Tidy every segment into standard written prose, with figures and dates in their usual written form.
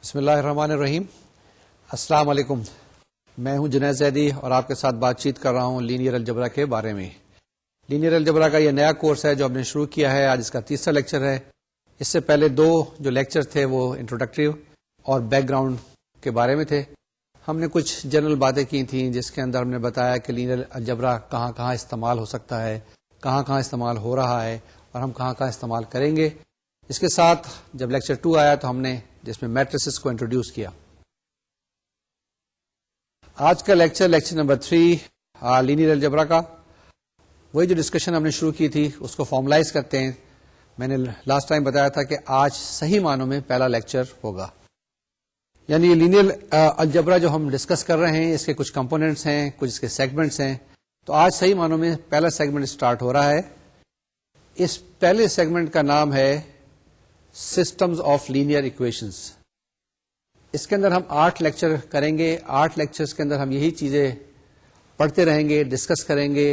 بسم اللہ الرحمن الرحیم. السلام علیکم. میں ہوں جنید زیدی اور آپ کے ساتھ بات چیت کر رہا ہوں لینئر الجبرا کے بارے میں. لینئر الجبرا کا یہ نیا کورس ہے جو ہم نے شروع کیا ہے. آج اس کا تیسرا لیکچر ہے. اس سے پہلے دو جو لیکچر تھے وہ انٹروڈکٹری اور بیک گراؤنڈ کے بارے میں تھے. ہم نے کچھ جنرل باتیں کی تھیں جس کے اندر ہم نے بتایا کہ لینئر الجبرا کہاں کہاں استعمال ہو سکتا ہے, کہاں کہاں استعمال ہو رہا ہے اور ہم کہاں کہاں استعمال کریں گے. اس کے ساتھ جب لیکچر 2 آیا تو ہم نے جس میں میٹریسز کو انٹروڈیوس کیا. آج کا لیکچر نمبر 3 لینئر الجبرا کا. وہی جو ڈسکشن ہم نے شروع کی تھی اس کو فارملائز کرتے ہیں. میں نے لاسٹ ٹائم بتایا تھا کہ آج صحیح معنوں میں پہلا لیکچر ہوگا. یعنی لینئر الجبرا جو ہم ڈسکس کر رہے ہیں اس کے کچھ کمپوننٹس ہیں, کچھ اس کے سیگمنٹس ہیں. تو آج صحیح معنوں میں پہلا سیگمنٹ اسٹارٹ ہو رہا ہے. اس پہلے سیگمنٹ کا نام ہے سسٹمز آف لینئر اکویشنز. اس کے اندر ہم 8 لیکچر کریں گے. 8 لیکچرز کے اندر ہم یہی چیزیں پڑھتے رہیں گے, ڈسکس کریں گے,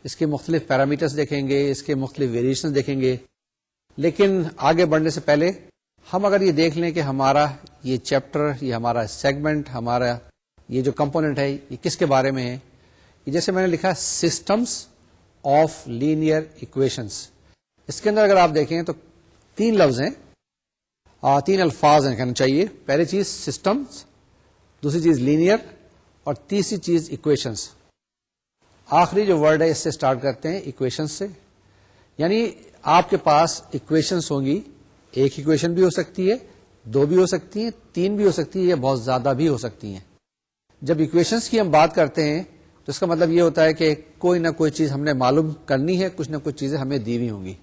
اس کے مختلف پیرامیٹرز دیکھیں گے, اس کے مختلف ویریشنز دیکھیں گے. لیکن آگے بڑھنے سے پہلے ہم اگر یہ دیکھ لیں کہ ہمارا یہ چیپٹر, یہ ہمارا سیگمنٹ, ہمارا یہ جو کمپوننٹ ہے یہ کس کے بارے میں ہے. یہ جیسے میں نے لکھا سسٹمز آف لینئر اکویشنز. اس کے اندر اگر آپ دیکھیں تو 3 لفظ ہیں, 3 الفاظ ہیں کہنا چاہیے. پہلی چیز سسٹمز, دوسری چیز لینئر اور تیسری چیز اکویشنز. آخری جو ورڈ ہے اس سے سٹارٹ کرتے ہیں اکویشنز سے. یعنی آپ کے پاس اکویشنز ہوں گی. ایک اکویشن بھی ہو سکتی ہے, 2 بھی ہو سکتی ہیں, 3 بھی ہو سکتی ہے, یا بہت زیادہ بھی ہو سکتی ہیں. جب اکویشنز کی ہم بات کرتے ہیں تو اس کا مطلب یہ ہوتا ہے کہ کوئی نہ کوئی چیز ہم نے معلوم کرنی ہے, کچھ نہ کچھ چیزیں ہمیں دی ہوئی ہوں گی.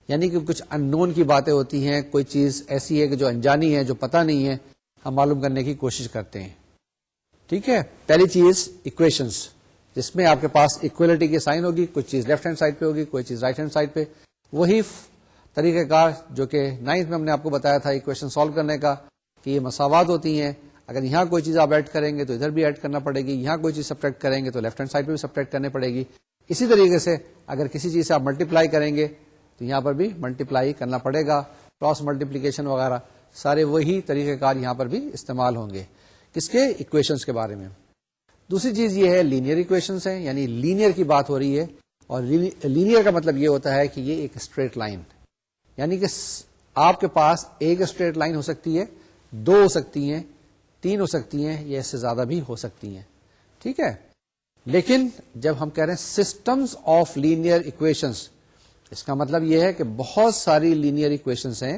یعنی کہ کچھ ان نون کی باتیں ہوتی ہیں, کوئی چیز ایسی ہے کہ جو انجانی ہے, جو پتہ نہیں ہے, ہم معلوم کرنے کی کوشش کرتے ہیں. ٹھیک ہے. پہلی چیز اکویشنز, جس میں آپ کے پاس اکویلٹی کی سائن ہوگی, کچھ چیز لیفٹ ہینڈ سائڈ پہ ہوگی, کوئی چیز رائٹ ہینڈ سائڈ پہ. وہی طریقہ کار جو کہ 9th میں ہم نے آپ کو بتایا تھا اکویشن سالو کرنے کا, کہ یہ مساوات ہوتی ہیں. اگر یہاں کوئی چیز آپ ایڈ کریں گے تو ادھر بھی ایڈ کرنا پڑے گی, یہاں کوئی چیز سبٹریکٹ کریں گے تو لیفٹ ہینڈ سائڈ پہ بھی سبٹریکٹ کرنے پڑے گی. اسی طریقے سے اگر کسی چیز سے آپ ملٹیپلائی کریں گے تو یہاں پر بھی ملٹیپلائی کرنا پڑے گا. کراس ملٹیپلیکیشن وغیرہ سارے وہی طریقہ کار یہاں پر بھی استعمال ہوں گے. کس کے؟ اکویشنز کے بارے میں. دوسری چیز یہ ہے لینئر اکویشنز ہیں, یعنی لینئر کی بات ہو رہی ہے. اور لینئر کا مطلب یہ ہوتا ہے کہ یہ ایک اسٹریٹ لائن, یعنی کہ آپ کے پاس ایک اسٹریٹ لائن ہو سکتی ہے, 2 ہو سکتی ہیں, 3 ہو سکتی ہیں, یا اس سے زیادہ بھی ہو سکتی ہیں. ٹھیک ہے. لیکن جب ہم کہہ رہے ہیں سسٹمز آف لینئر اکویشنز, اس کا مطلب یہ ہے کہ بہت ساری لینئر اکویشنز ہیں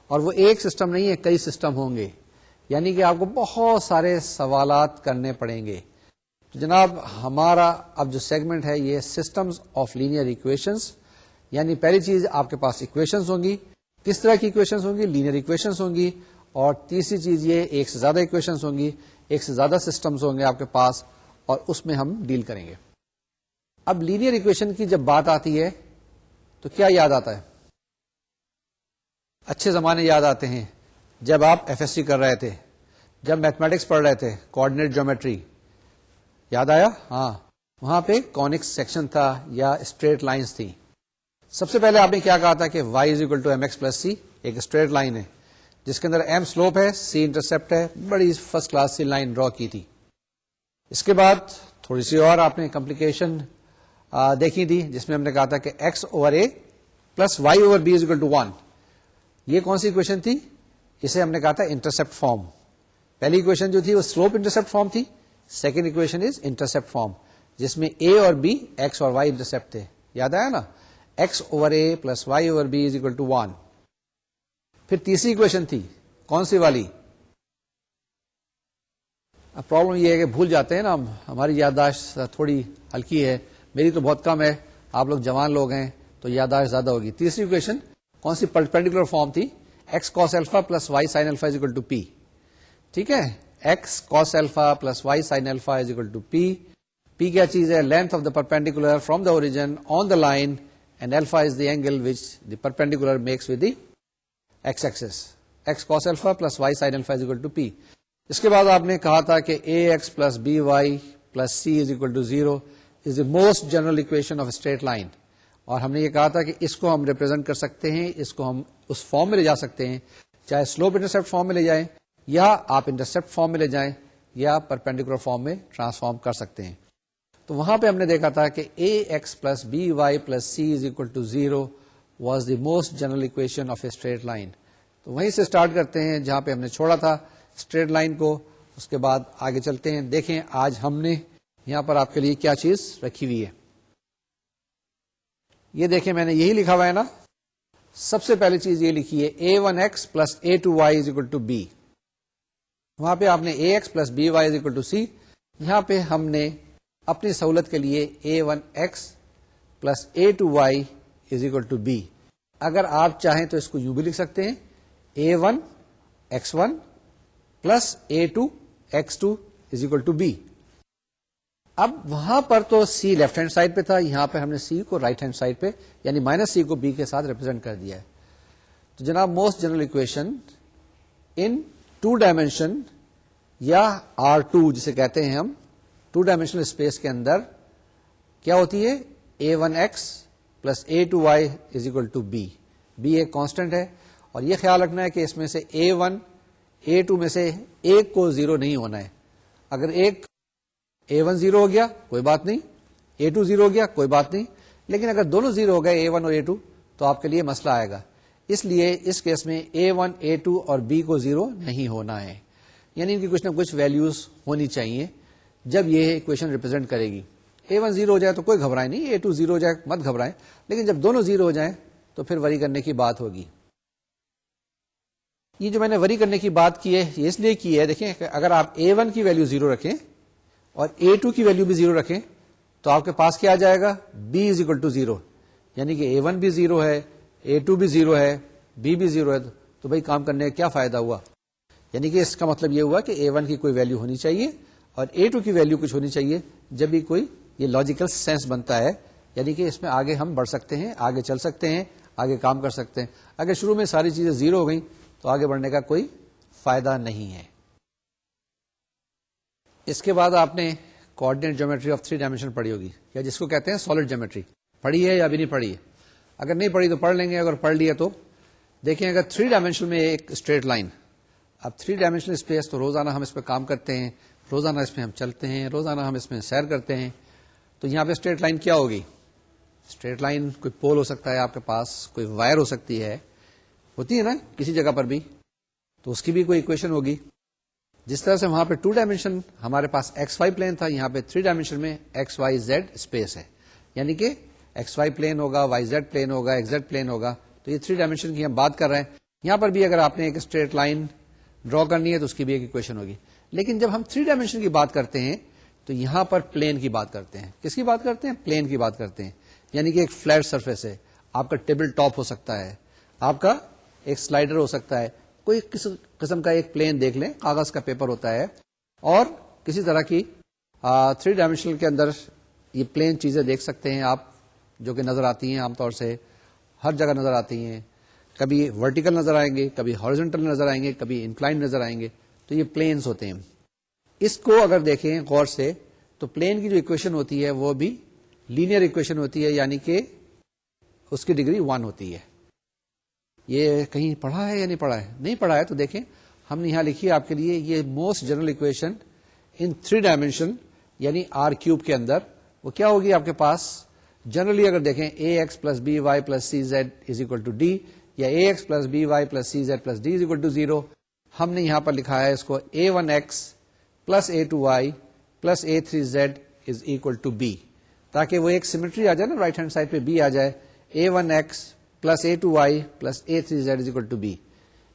اور وہ ایک سسٹم نہیں ہے, کئی سسٹم ہوں گے. یعنی کہ آپ کو بہت سارے سوالات کرنے پڑیں گے. تو جناب ہمارا اب جو سیگمنٹ ہے یہ سسٹمز آف لینئر اکویشنز. یعنی پہلی چیز آپ کے پاس اکویشنز ہوں گی. کس طرح کی اکویشنز ہوں گی؟ لینئر اکویشنز ہوں گی. اور تیسری چیز یہ ایک سے زیادہ اکویشنز ہوں گی, ایک سے زیادہ سسٹمز ہوں گے آپ کے پاس, اور اس میں ہم ڈیل کریں گے. اب لینئر اکویشن کی جب بات آتی ہے تو کیا یاد آتا ہے؟ اچھے زمانے یاد آتے ہیں جب آپ ایف ایس سی کر رہے تھے, جب میتھمیٹکس پڑھ رہے تھے, کوآرڈینیٹ جیومیٹری یاد آیا؟ ہاں, وہاں پہ کونکس سیکشن تھا یا اسٹریٹ لائنز تھی. سب سے پہلے آپ نے کیا کہا تھا کہ y = mx+c ایک اسٹریٹ لائن ہے جس کے اندر m سلوپ ہے, c انٹرسپٹ ہے. بڑی فرسٹ کلاس سی لائن ڈرا کی تھی. اس کے بعد تھوڑی سی اور آپ نے کمپلیکیشن دیکھی تھی جس میں ہم نے کہا تھا کہ x/a + y/b = 1. یہ کون سی اکویشن تھی؟ اسے ہم نے کہا تھا انٹرسپٹ فارم. پہلی اکویشن جو تھی وہ سلوپ انٹرسپٹ فارم تھی. Second equation is intercept form جس میں a اور b x اور y انٹرسپٹ تھے. یاد آیا نا؟ x/a + y/b = 1. پھر تیسری اکویشن تھی کون سی والی؟ اب پرابلم یہ ہے کہ بھول جاتے ہیں نا ہم, ہماری یادداشت تھوڑی ہلکی ہے. میری تو بہت کم ہے, آپ لوگ جوان لوگ ہیں تو یادداشت زیادہ ہوگی. تیسری اکویشن کون سی پرپینڈیکولر فارم تھی؟ x cos α + y sin α = p. ٹھیک ہے, x cos α + y sin α = p. p کیا چیز ہے؟ length of the perpendicular from the origin on the line, and alpha is the angle which the perpendicular makes with the x-axis. x cos α + y sin α = p. اس کے بعد آپ نے کہا تھا کہ ax + by + c = 0 is the most general equation of a straight line. اور ہم نے یہ کہا تھا کہ اس کو ہم ریپرزینٹ کر سکتے ہیں, اس کو ہم اس فارم میں لے جا سکتے ہیں, چاہے سلوپ انٹرسپٹ فارم میں لے جائیں یا آپ انٹرسپٹ فارم میں لے جائیں یا پرپینڈیکولر فارم میں ٹرانسفارم کر سکتے ہیں. تو وہاں پہ ہم نے دیکھا تھا کہ A X plus be Y plus C is equal to 0 was the most general equation of a straight line. تو وہیں سے اسٹارٹ کرتے ہیں جہاں پہ ہم نے چھوڑا تھا اسٹریٹ لائن کو. اس کے بعد آگے چلتے ہیں. دیکھیں آج ہم نے یہاں پر آپ کے لیے کیا چیز رکھی ہوئی ہے. یہ دیکھیں میں نے یہی لکھا ہوا ہے نا. سب سے پہلی چیز یہ لکھی ہے a1x plus a2y is equal to b. وہاں پہ آپ نے ax plus by is equal to c. یہاں پہ ہم نے اپنی سہولت کے لیے a1x plus a2y is equal to b. اگر آپ چاہیں تو اس کو یوں بھی لکھ سکتے ہیں a1x1 plus a2x2 is equal to b. اب وہاں پر تو c لیفٹ ہینڈ سائڈ پہ تھا, یہاں پہ ہم نے c کو رائٹ ہینڈ سائڈ پہ یعنی مائنس c کو b کے ساتھ ریپرزینٹ کر دیا ہے. تو جناب most general equation in 2 dimension یا R2 جسے کہتے ہیں ہم 2 ڈائمینشنل اسپیس کے اندر کیا ہوتی ہے a1x plus a2y is equal to b. b ایک کانسٹنٹ ہے اور یہ خیال رکھنا ہے کہ اس میں سے a1 a2 میں سے ایک کو 0 نہیں ہونا ہے. اگر ایک a1 0 ہو گیا کوئی بات نہیں, a2 0 ہو گیا کوئی بات نہیں, لیکن اگر دونوں 0 ہو گئے a1 اور a2 تو آپ کے لیے مسئلہ آئے گا. اس لیے اس کیس میں a1 a2 اور b کو 0 نہیں ہونا ہے, یعنی ان کی کچھ نہ کچھ ویلیوز ہونی چاہیے جب یہ اکویشن ریپرزینٹ کرے گی. a1 0 ہو جائے تو کوئی گھبرائے نہیں, a2 0 ہو جائے مت گھبرائیں, لیکن جب دونوں 0 ہو جائیں تو پھر وری کرنے کی بات ہوگی. یہ جو میں نے وری کرنے کی بات کی ہے یہ اس لیے کی ہے, دیکھیں کہ اگر آپ a1 کی ویلیو 0 رکھیں اور a2 کی ویلیو بھی 0 رکھیں تو آپ کے پاس کیا آ جائے گا b از اکول ٹو 0, یعنی کہ a1 بھی 0 ہے, a2 بھی 0 ہے, b بھی 0 ہے. تو بھائی کام کرنے کا کیا فائدہ ہوا؟ یعنی کہ اس کا مطلب یہ ہوا کہ a1 کی کوئی ویلیو ہونی چاہیے اور a2 کی ویلیو کچھ ہونی چاہیے, جب بھی کوئی یہ لاجیکل سینس بنتا ہے, یعنی کہ اس میں آگے ہم بڑھ سکتے ہیں, آگے چل سکتے ہیں, آگے کام کر سکتے ہیں. اگر شروع میں ساری چیزیں 0 ہو گئیں تو آگے بڑھنے کا کوئی فائدہ نہیں ہے. اس کے بعد آپ نے کوآرڈینیٹ جیومیٹری آف 3 ڈائمینشن پڑھی ہوگی, یا جس کو کہتے ہیں سالڈ جیومیٹری. پڑھی ہے یا ابھی نہیں پڑھی ہے؟ اگر نہیں پڑھی تو پڑھ لیں گے, اگر پڑھ لیا تو دیکھیں اگر 3 ڈائمینشن میں ایک اسٹریٹ لائن, اب 3 ڈائمینشنل اسپیس تو روزانہ ہم اس پہ کام کرتے ہیں, روزانہ اس میں ہم چلتے ہیں, روزانہ ہم اس میں سیر کرتے ہیں. تو یہاں پہ اسٹریٹ لائن کیا ہوگی؟ اسٹریٹ لائن کوئی پول ہو سکتا ہے آپ کے پاس, کوئی وائر ہو سکتی ہے, ہوتی ہے نا کسی جگہ پر بھی, تو اس کی بھی کوئی اکویشن ہوگی. جس طرح سے وہاں پہ 2 ڈائمینشن ہمارے پاس ایکس وائی پلین تھا, یہاں پہ 3 ڈائمینشن میں ایکس وائی زیڈ اسپیس ہے, یعنی کہ ایکس وائی پلین ہوگا, وائی زیڈ پلین ہوگا, ایکس زیڈ پلین ہوگا. تو یہ 3 ڈائمینشن کی ہم بات کر رہے ہیں. یہاں پر بھی اگر آپ نے ایک اسٹریٹ لائن ڈرا کرنی ہے تو اس کی بھی ایک اکویشن ہوگی. لیکن جب ہم 3 ڈائمینشن کی بات کرتے ہیں تو یہاں پر پلین کی بات کرتے ہیں. کس کی بات کرتے ہیں؟ پلین کی بات کرتے ہیں, یعنی کہ ایک فلیٹ سرفیس ہے, آپ کا ٹیبل ٹاپ ہو سکتا ہے, آپ کا ایک سلائڈر ہو سکتا ہے, کوئی قسم کا ایک پلین دیکھ لیں, کاغذ کا پیپر ہوتا ہے, اور کسی طرح کی 3 ڈائمینشنل کے اندر یہ پلین چیزیں دیکھ سکتے ہیں آپ, جو کہ نظر آتی ہیں عام طور سے ہر جگہ نظر آتی ہیں. کبھی ورٹیکل نظر آئیں گے, کبھی ہارزنٹل نظر آئیں گے, کبھی انکلائنڈ نظر آئیں گے. تو یہ پلینز ہوتے ہیں. اس کو اگر دیکھیں غور سے تو پلین کی جو اکویشن ہوتی ہے وہ بھی لینئر اکویشن ہوتی ہے, یعنی کہ اس کی ڈگری 1 ہوتی ہے. یہ کہیں پڑھا ہے یا نہیں پڑھا ہے؟ نہیں پڑھا ہے تو دیکھیں ہم نے یہاں لکھی ہے آپ کے لیے, یہ most general equation in 3 dimension یعنی R³ کے اندر وہ کیا ہوگی آپ کے پاس. جنرلی اگر دیکھیں ax plus be Y plus c z is equal to d, یا ax plus be Y plus c z plus d is equal to 0. ہم نے یہاں پر لکھا ہے اس کو a1x plus a2y plus a3z is equal to b, تاکہ وہ ایک سیمیٹری آ جائے نا, رائٹ ہینڈ سائڈ پہ b آ جائے, a1x plus a2y plus a3z is equal to b.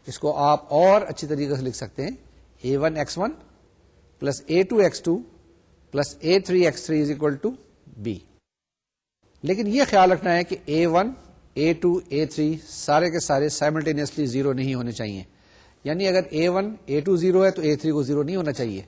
اس کو آپ اور اچھی طریقے سے لکھ سکتے ہیں a1x1 plus a2x2 plus a3x3 is equal to b. لیکن یہ خیال رکھنا ہے کہ a1 a2 a3 سارے کے سارے سائملٹینیسلی 0 نہیں ہونے چاہیے. یعنی اگر a1 a2 0 ہے تو a3 کو 0 نہیں ہونا چاہیے,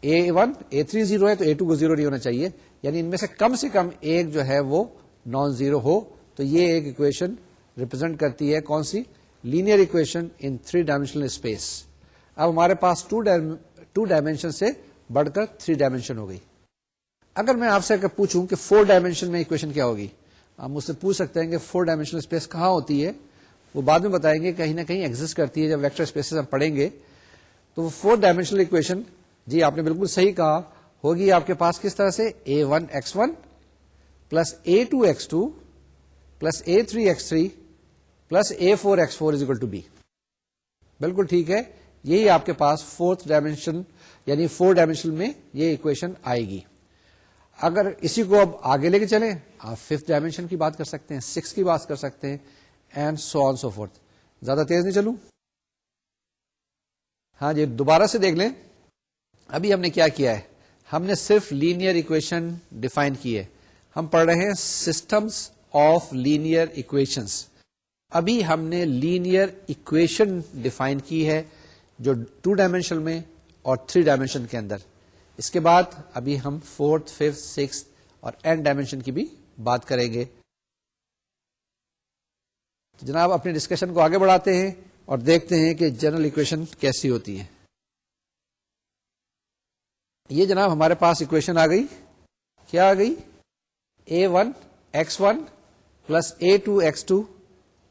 a1 a3 0 ہے تو a2 کو 0 نہیں ہونا چاہیے, یعنی ان میں سے کم ایک جو ہے وہ نان زیرو ہو. تو یہ ایک اکویشن ریپرزینٹ کرتی ہے کون سی؟ Linear equation in 3 dimensional space. اب ہمارے پاس 2 ڈائمینشن سے بڑھ کر 3 ڈائمینشن ہو گئی. اگر میں آپ سے اگر پوچھوں کہ 4 ڈائمینشن میں اکویشن کیا ہوگی, آپ مجھ سے پوچھ سکتے ہیں کہ 4 ڈائمینشنل اسپیس کہاں ہوتی ہے. وہ بعد میں بتائیں گے, کہیں نہ کہیں ایگزسٹ کرتی ہے. جب ویکٹر اسپیسز ہم پڑھیں گے تو وہ 4 ڈائمینشنل اکویشن، جی آپ نے بالکل صحیح کہا، ہوگی آپ کے پاس کس طرح سے a1x1 plus a2x2 plus a3x3 plus a4x4 is equal to b. بالکل ٹھیک ہے، یہی آپ کے پاس 4th ڈائمینشن یعنی 4 ڈائمینشن میں یہ اکویشن آئے گی. اگر اسی کو اب آگے لے کے چلیں، آپ 5th ڈائمینشن کی بات کر سکتے ہیں، 6 کی بات کر سکتے ہیں، and so on so fourth. زیادہ تیز نہیں چلوں؟ ہاں جی، دوبارہ سے دیکھ لیں. ابھی ہم نے کیا کیا ہے؟ ہم نے صرف لینئر اکویشن ڈیفائن کی ہے. ہم پڑھ رہے ہیں سسٹمز آف لینئر اکویشنز. ابھی ہم نے لینئر اکویشن ڈیفائن کی ہے جو 2 ڈائمینشن میں اور 3 ڈائمینشن کے اندر. اس کے بعد ابھی ہم 4th 5th 6th اور n ڈائمینشن کی بھی بات کریں گے. تو جناب اپنی ڈسکشن کو آگے بڑھاتے ہیں اور دیکھتے ہیں کہ جنرل اکویشن کیسی ہوتی ہے. یہ جناب ہمارے پاس اکویشن آ گئی. کیا آ گئی؟ a1x1 plus a2x2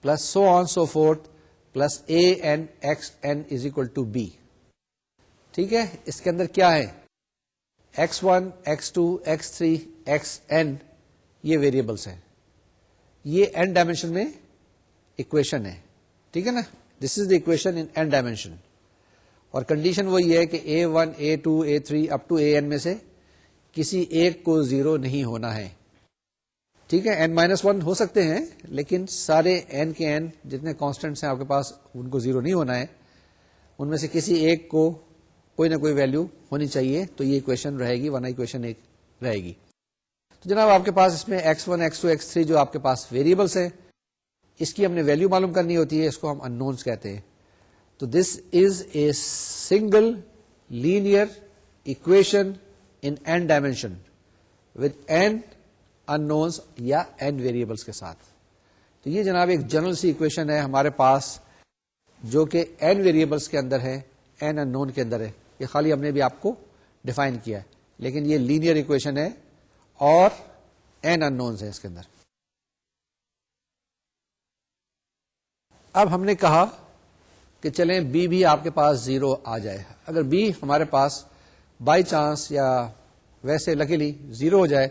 plus so on so forth plus anxn is equal to b. ٹھیک ہے، اس کے اندر کیا ہے؟ x1 x2 x3 xn یہ ویریبلس ہیں. یہ n ڈائمینشن میں اکویشن ہے. ٹھیک ہے نا، this is the equation in n dimension. اور کنڈیشن وہی ہے کہ a1 a2 a3 up to an میں سے کسی ایک کو 0 نہیں ہونا ہے. ٹھیک ہے، n-1 ہو سکتے ہیں لیکن سارے n کے n جتنے کانسٹنٹس ہیں آپ کے پاس ان کو 0 نہیں ہونا ہے. ان میں سے کسی ایک کو کوئی نہ کوئی ویلیو ہونی چاہیے تو یہ اکویشن رہے گی، ورنہ اکویشن ایک رہے گی. تو جناب آپ کے پاس اس میں x1 x2 x3 جو آپ کے پاس ویریبلس ہیں، اس کی ہم نے ویلیو معلوم کرنی ہوتی ہے، اس کو ہم ان نونس کہتے ہیں. تو this is a single linear equation in n dimension with n unknowns یا n ویریبلس کے ساتھ. تو یہ جناب ایک جنرل سی اکویشن ہے ہمارے پاس جو کہ n ویریبلس کے اندر ہے، n ان نون کے اندر ہے. یہ خالی ہم نے بھی آپ کو ڈیفائن کیا ہے، لیکن یہ لینئر اکویشن ہے اور n ان نونس ہے اس کے اندر. اب ہم نے کہا کہ چلیں b بھی آپ کے پاس 0 آ جائے. اگر b ہمارے پاس بائی چانس یا ویسے لکیلی 0 ہو جائے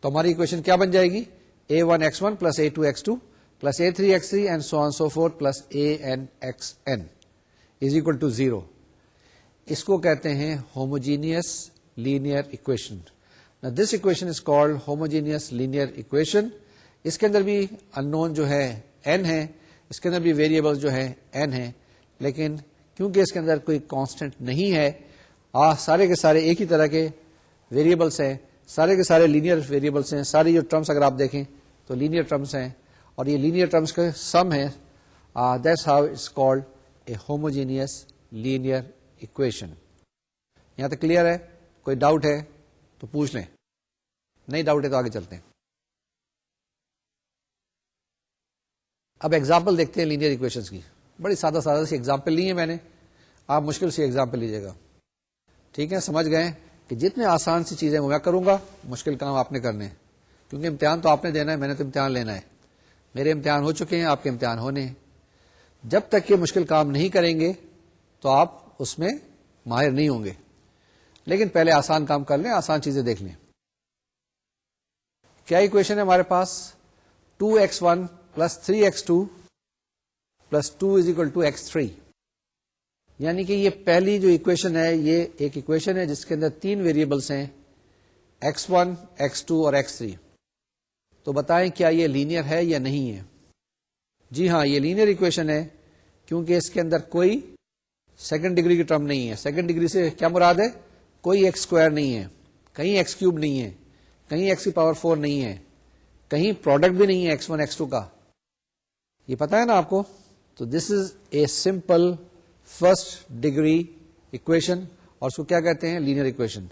تو ہماری اکویشن کیا بن جائے گی؟ a1x1 plus a2x2 plus a3x3 and so on so forth plus anxn is equal to 0. اس کو کہتے ہیں homogeneous linear equation. This equation is called homogeneous linear equation. اس کے اندر بھی ان نون جو ہے n ہے، اس کے اندر بھی ویریبل جو ہے n ہے، لیکن کیونکہ اس کے اندر کوئی کانسٹنٹ نہیں ہے، سارے کے سارے ایک ہی طرح کے ویریبلس ہیں، سارے کے سارے لینئر ویریبلس ہیں. ساری جو ٹرمس اگر آپ دیکھیں تو لینئر ٹرمس ہیں اور یہ لینئر ٹرمس کا سم ہے. That's how it's called a homogeneous linear equation. یہاں تک کلیئر ہے؟ کوئی ڈاؤٹ ہے تو پوچھ لیں، نہیں ڈاؤٹ ہے تو آگے چلتے ہیں. اب ایگزامپل دیکھتے ہیں لینئر اکویشنز کی. بڑی سادہ سادہ سی ایگزامپل لی ہے میں نے، آپ مشکل سی ایگزامپل لیجیے گا. ٹھیک ہے، سمجھ گئے کہ جتنے آسان سی چیزیں وہ میں کروں گا، مشکل کام آپ نے کرنے ہیں، کیونکہ امتحان تو آپ نے دینا ہے، میں نے تو امتحان لینا ہے. میرے امتحان ہو چکے ہیں، آپ کے امتحان ہونے ہیں. جب تک کہ مشکل کام نہیں کریں گے تو آپ اس میں ماہر نہیں ہوں گے. لیکن پہلے آسان کام کر لیں، آسان چیزیں دیکھ لیں. کیا اکویشن ہے ہمارے پاس؟ 2x1 plus 3x2 plus 2 is equal to x3. یعنی کہ یہ پہلی جو اکویشن ہے یہ ایک اکویشن ہے جس کے اندر 3 ویریبلس ہیں، x1 x2 اور x3. تو بتائیں کیا یہ لینئر ہے یا نہیں ہے؟ جی ہاں، یہ لینئر اکویشن ہے کیونکہ اس کے اندر کوئی سیکنڈ ڈگری کی ٹرم نہیں ہے. سیکنڈ ڈگری سے کیا مراد ہے؟ کوئی ایکس اسکوائر نہیں ہے، کہیں ایکس کیوب نہیں ہے، کہیں ایکس کی پاور 4 نہیں ہے، کہیں پروڈکٹ بھی نہیں ہے x1 x2 کا. یہ پتا ہے نا آپ کو؟ تو this is a simple first degree equation اور اس کو کیا کہتے ہیں؟ Linear equation.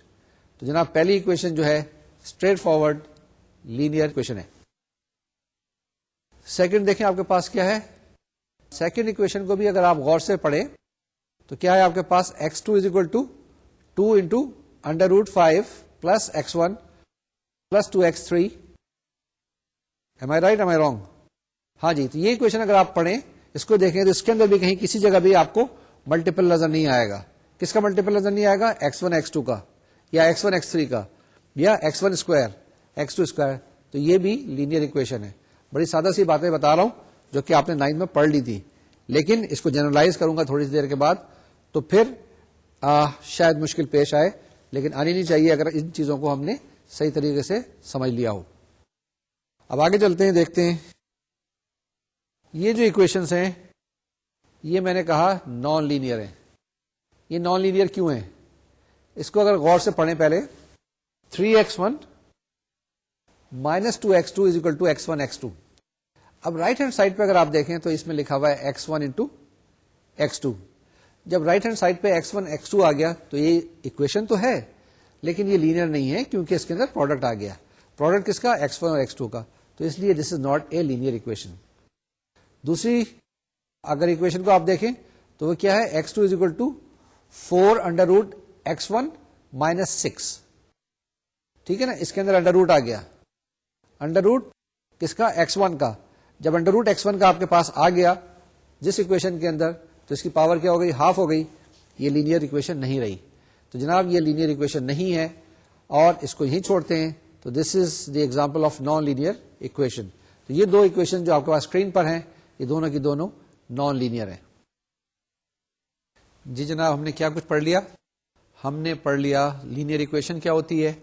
تو جناب پہلی اکویشن جو ہے اسٹریٹ فارورڈ لینئر اکویشن ہے. سیکنڈ دیکھیں آپ کے پاس کیا ہے. سیکنڈ اکویشن کو بھی اگر آپ غور سے پڑھیں تو کیا ہے آپ کے پاس؟ x2 is equal to 2 into under root 5 plus x1 plus 2x3. Am I right? Am I wrong? ہاں جی. تو یہ اکویشن اگر آپ پڑھیں، اس کو دیکھیں تو اس کے اندر بھی کہیں کسی جگہ بھی آپ کو ملٹیپل نظر نہیں آئے گا. کس کا ملٹیپل نظر نہیں آئے گا؟ x1 x2 کا یا x1 x3 کا یا x1 اسکوائر x2 اسکوائر. تو یہ بھی لینئر اکویشن ہے. بڑی سادہ سی باتیں بتا رہا ہوں جو کہ آپ نے 9 میں پڑھ لی تھی, لیکن اس کو جنرلائز کروں گا تھوڑی سی دیر کے بعد تو پھر شاید مشکل پیش آئے, لیکن آنی نہیں چاہیے اگر ان چیزوں کو ہم نے صحیح طریقے سے سمجھ لیا ہو. اب آگے چلتے ہیں, دیکھتے ہیں یہ جو اکویشنز ہیں یہ میں نے کہا نان لینئر ہیں. یہ نان لینئر کیوں ہیں؟ اس کو اگر غور سے پڑھیں پہلے, 3x1 -2x2 = x1 x2. اب رائٹ ہینڈ سائڈ پہ اگر آپ دیکھیں تو اس میں لکھا ہوا ہے x1 × x2. جب رائٹ ہینڈ سائڈ پہ x1 x2 آ گیا تو یہ اکویشن تو ہے لیکن یہ لینئر نہیں ہے کیونکہ اس کے اندر پروڈکٹ آ گیا. پروڈکٹ کس کا؟ x1 اور x2 کا. تو اس لیے this is not a linear equation. دوسری اگر اکویشن کو آپ دیکھیں تو وہ کیا ہے؟ x2 = 4√x1 - 6. ٹھیک ہے نا, اس کے اندر انڈر روٹ آ گیا. انڈر روٹ کس کا؟ x1 کا. جب انڈر روٹ x1 کا آپ کے پاس آ گیا جس اکویشن کے اندر, تو اس کی پاور کیا ہو گئی؟ ہاف ہو گئی. یہ لینئر اکویشن نہیں رہی. تو جناب یہ لینئر اکویشن نہیں ہے اور اس کو یہیں چھوڑتے ہیں. تو this is the example of non linear equation. تو یہ دو اکویشن جو آپ کے پاس اسکرین پر ہیں یہ دونوں کی دونوں نان لینئر ہیں. جی جناب, ہم نے کیا کچھ پڑھ لیا؟ ہم نے پڑھ لیا لینئر اکویشن کیا ہوتی ہے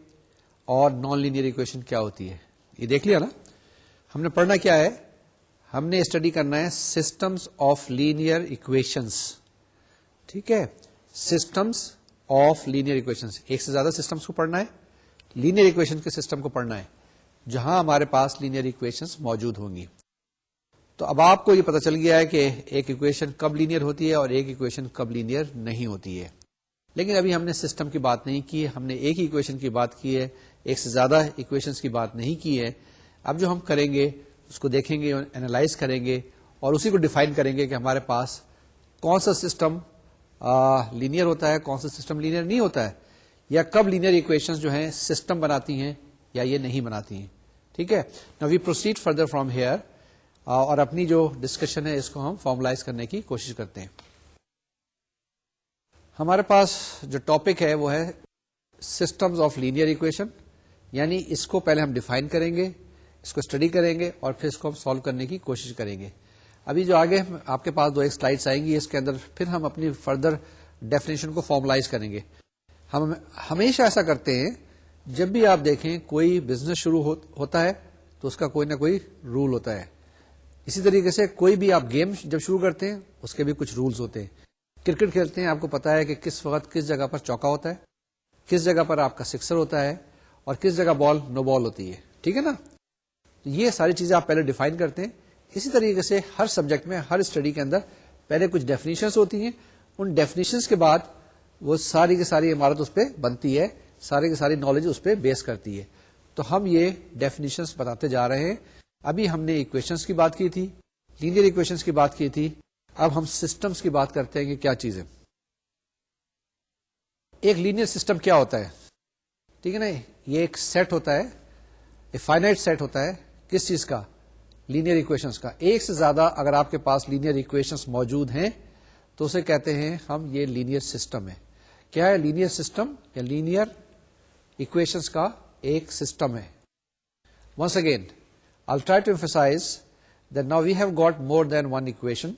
اور نان لینئر اکویشن کیا ہوتی ہے. یہ دیکھ لیا نا. ہم نے پڑھنا کیا ہے؟ ہم نے اسٹڈی کرنا ہے سسٹمز آف لینئر اکویشنز. ٹھیک ہے, سسٹمز آف لینئر اکویشنز. ایک سے زیادہ سسٹمز کو پڑھنا ہے, لینئر اکویشن کے سسٹم کو پڑھنا ہے جہاں ہمارے پاس لینئر اکویشنز موجود ہوں گی. تو اب آپ کو یہ پتا چل گیا ہے کہ ایک اکویشن کب لینئر ہوتی ہے اور ایک اکویشن کب لینئر نہیں ہوتی ہے. لیکن ابھی ہم نے سسٹم کی بات نہیں کی, ہم نے ایک ہی اکویشن کی بات کی ہے, ایک سے زیادہ اکویشنز کی بات نہیں کی ہے. اب جو ہم کریں گے اس کو دیکھیں گے, اینالائز کریں گے اور اسی کو ڈیفائن کریں گے کہ ہمارے پاس کون سا سسٹم لینئر ہوتا ہے, کون سا سسٹم لینئر نہیں ہوتا ہے, یا کب لینئر اکویشنز جو ہیں سسٹم بناتی ہیں یا یہ نہیں بناتی ہیں. ٹھیک ہے, now we proceed further from here اور اپنی جو ڈسکشن ہے اس کو ہم فارملائز کرنے کی کوشش کرتے ہیں. ہمارے پاس جو ٹاپک ہے وہ ہے سسٹمز آف لینئر اکویشن, یعنی اس کو پہلے ہم ڈیفائن کریں گے, اس کو اسٹڈی کریں گے اور پھر اس کو ہم سالو کرنے کی کوشش کریں گے. ابھی جو آگے آپ کے پاس 2 سلائڈس آئیں گی, اس کے اندر پھر ہم اپنی فردر ڈیفینیشن کو فارملائز کریں گے. ہم ہمیشہ ایسا کرتے ہیں جب بھی آپ دیکھیں کوئی بزنس شروع ہوتا ہے تو اس کا کوئی نہ کوئی رول ہوتا ہے. اسی طریقے سے کوئی بھی آپ گیم جب شروع کرتے ہیں اس کے بھی کچھ رولز ہوتے ہیں. کرکٹ کھیلتے ہیں, آپ کو پتا ہے کہ کس وقت کس جگہ پر چوکا ہوتا ہے, کس جگہ پر آپ کا سکسر ہوتا ہے اور کس جگہ بال نو بال ہوتی ہے. ٹھیک ہے نا, یہ ساری چیزیں آپ پہلے ڈیفائن کرتے ہیں. اسی طریقے سے ہر سبجیکٹ میں, ہر اسٹڈی کے اندر پہلے کچھ ڈیفینیشنز ہوتی ہیں, ان ڈیفینیشنز کے بعد وہ ساری کی ساری عمارت اس پہ بنتی ہے, ساری کی ساری نالج اس پہ بیس کرتی ہے. تو ہم یہ ڈیفینیشنز بتاتے جا رہے ہیں. ابھی ہم نے ایکویشنز کی بات کی تھی, لینئر ایکویشنز کی بات کی تھی, اب ہم سسٹمز کی بات کرتے ہیں کہ کیا چیز ہے. ایک لینئر سسٹم کیا ہوتا ہے؟ ٹھیک ہے نا, یہ ایک سیٹ ہوتا ہے, ایک فائنائٹ سیٹ ہوتا ہے. کس چیز کا؟ لینئر ایکویشنز کا. ایک سے زیادہ اگر آپ کے پاس لینئر ایکویشنز موجود ہیں تو اسے کہتے ہیں ہم یہ لینئر سسٹم ہے. کیا ہے لینئر سسٹم؟ یا لینئر ایکویشنز کا ایک سسٹم ہے. Once again, I'll try to emphasize that now we have got more than one equation.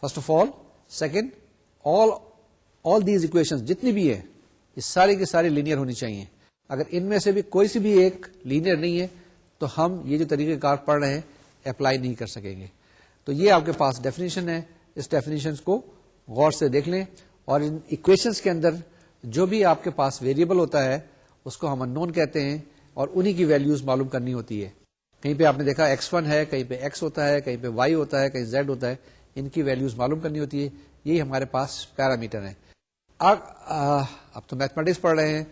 First of all, second, all these equations جتنی بھی ہیں یہ ساری کی ساری لینئر ہونی چاہیے. اگر ان میں سے بھی کوئی سی بھی ایک لینئر نہیں ہے تو ہم یہ جو طریقہ کار پڑھ رہے ہیں اپلائی نہیں کر سکیں گے. تو یہ آپ کے پاس ڈیفینیشن ہے, اس ڈیفینیشن کو غور سے دیکھ لیں اور ان ایکویشنز کے اندر جو بھی آپ کے پاس ویریبل ہوتا ہے اس کو ہم ان نون کہتے ہیں اور انہی کی ویلیوز معلوم کرنی ہوتی ہے. کہیں پہ آپ نے دیکھا x1 ہے, کہیں پہ x ہوتا ہے, کہیں پہ y ہوتا ہے, کہیں z ہوتا ہے, ان کی ویلیوز معلوم کرنی ہوتی ہے. یہی ہمارے پاس پیرامیٹر ہیں. اب تو میتھمیٹکس پڑھ رہے ہیں,